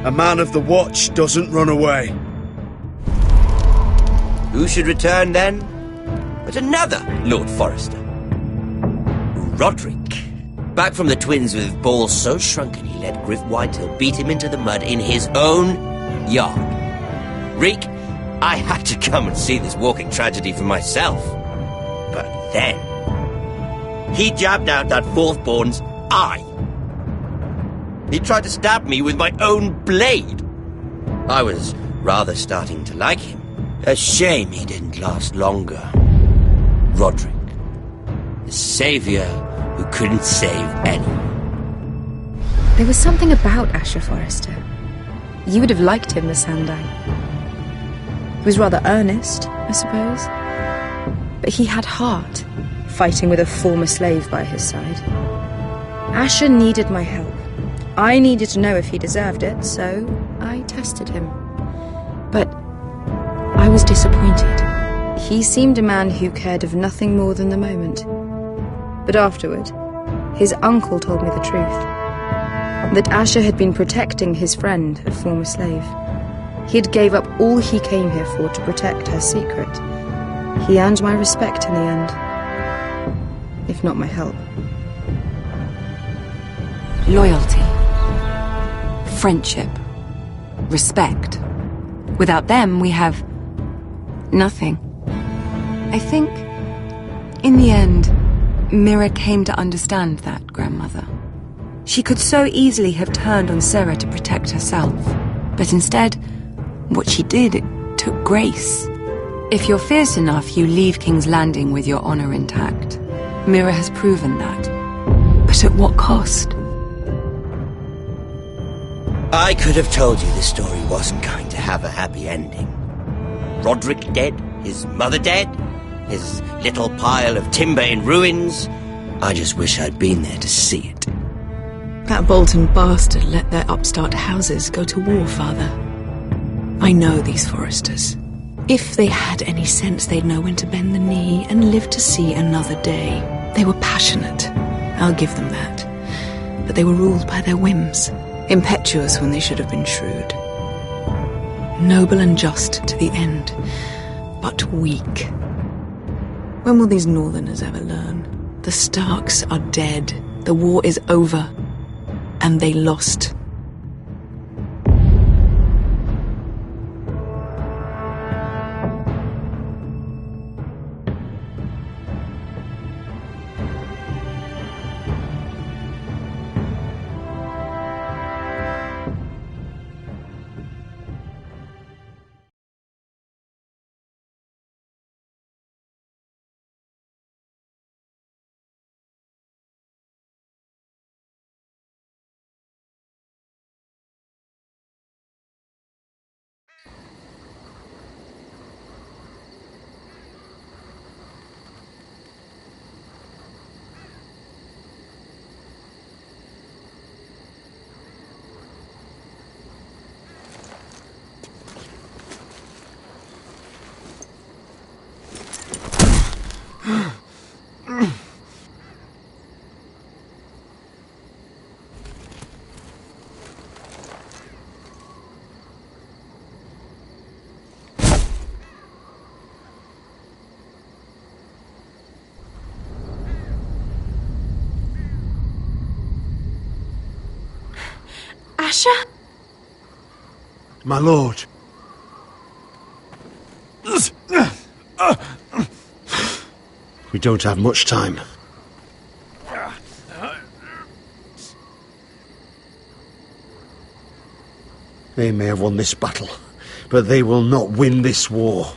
[SPEAKER 6] a man of the Watch doesn't run away.
[SPEAKER 16] Who should return then? But another Lord Forrester. Roderick. Back from the Twins with balls so shrunken he let Griff Whitehill beat him into the mud in his own yard. Reek, I had to come and see this walking tragedy for myself. But then, he jabbed out that fourth-born's eye. He tried to stab me with my own blade. I was rather starting to like him. A shame he didn't last longer. Roderick, the savior who couldn't save anyone.
[SPEAKER 1] There was something about Asher Forrester. You would have liked him, the Sandine. He was rather earnest, I suppose. But he had heart, fighting with a former slave by his side. Asher needed my help. I needed to know if he deserved it, so I tested him. But I was disappointed. He seemed a man who cared of nothing more than the moment. But afterward, his uncle told me the truth. That Asher had been protecting his friend, a former slave. He had gave up all he came here for to protect her secret. He earned my respect in the end. If not my help. Loyalty. Friendship. Respect. Without them, we have nothing. I think, in the end, Mira came to understand that, Grandmother. She could so easily have turned on Sarah to protect herself. But instead, what she did, it took grace. If you're fierce enough, you leave King's Landing with your honor intact. Mira has proven that. But at what cost?
[SPEAKER 16] I could have told you this story wasn't going to have a happy ending. Roderick dead, his mother dead, his little pile of timber in ruins. I just wish I'd been there to see it.
[SPEAKER 12] That Bolton bastard let their upstart houses go to war, Father. I know these Forresters. If they had any sense, they'd know when to bend the knee and live to see another day. They were passionate, I'll give them that. But they were ruled by their whims, impetuous when they should have been shrewd. Noble and just to the end, but weak. When will these Northerners ever learn? The Starks are dead, the war is over, and they lost.
[SPEAKER 15] Asher?
[SPEAKER 21] My lord. We don't have much time. They may have won this battle, but they will not win this war.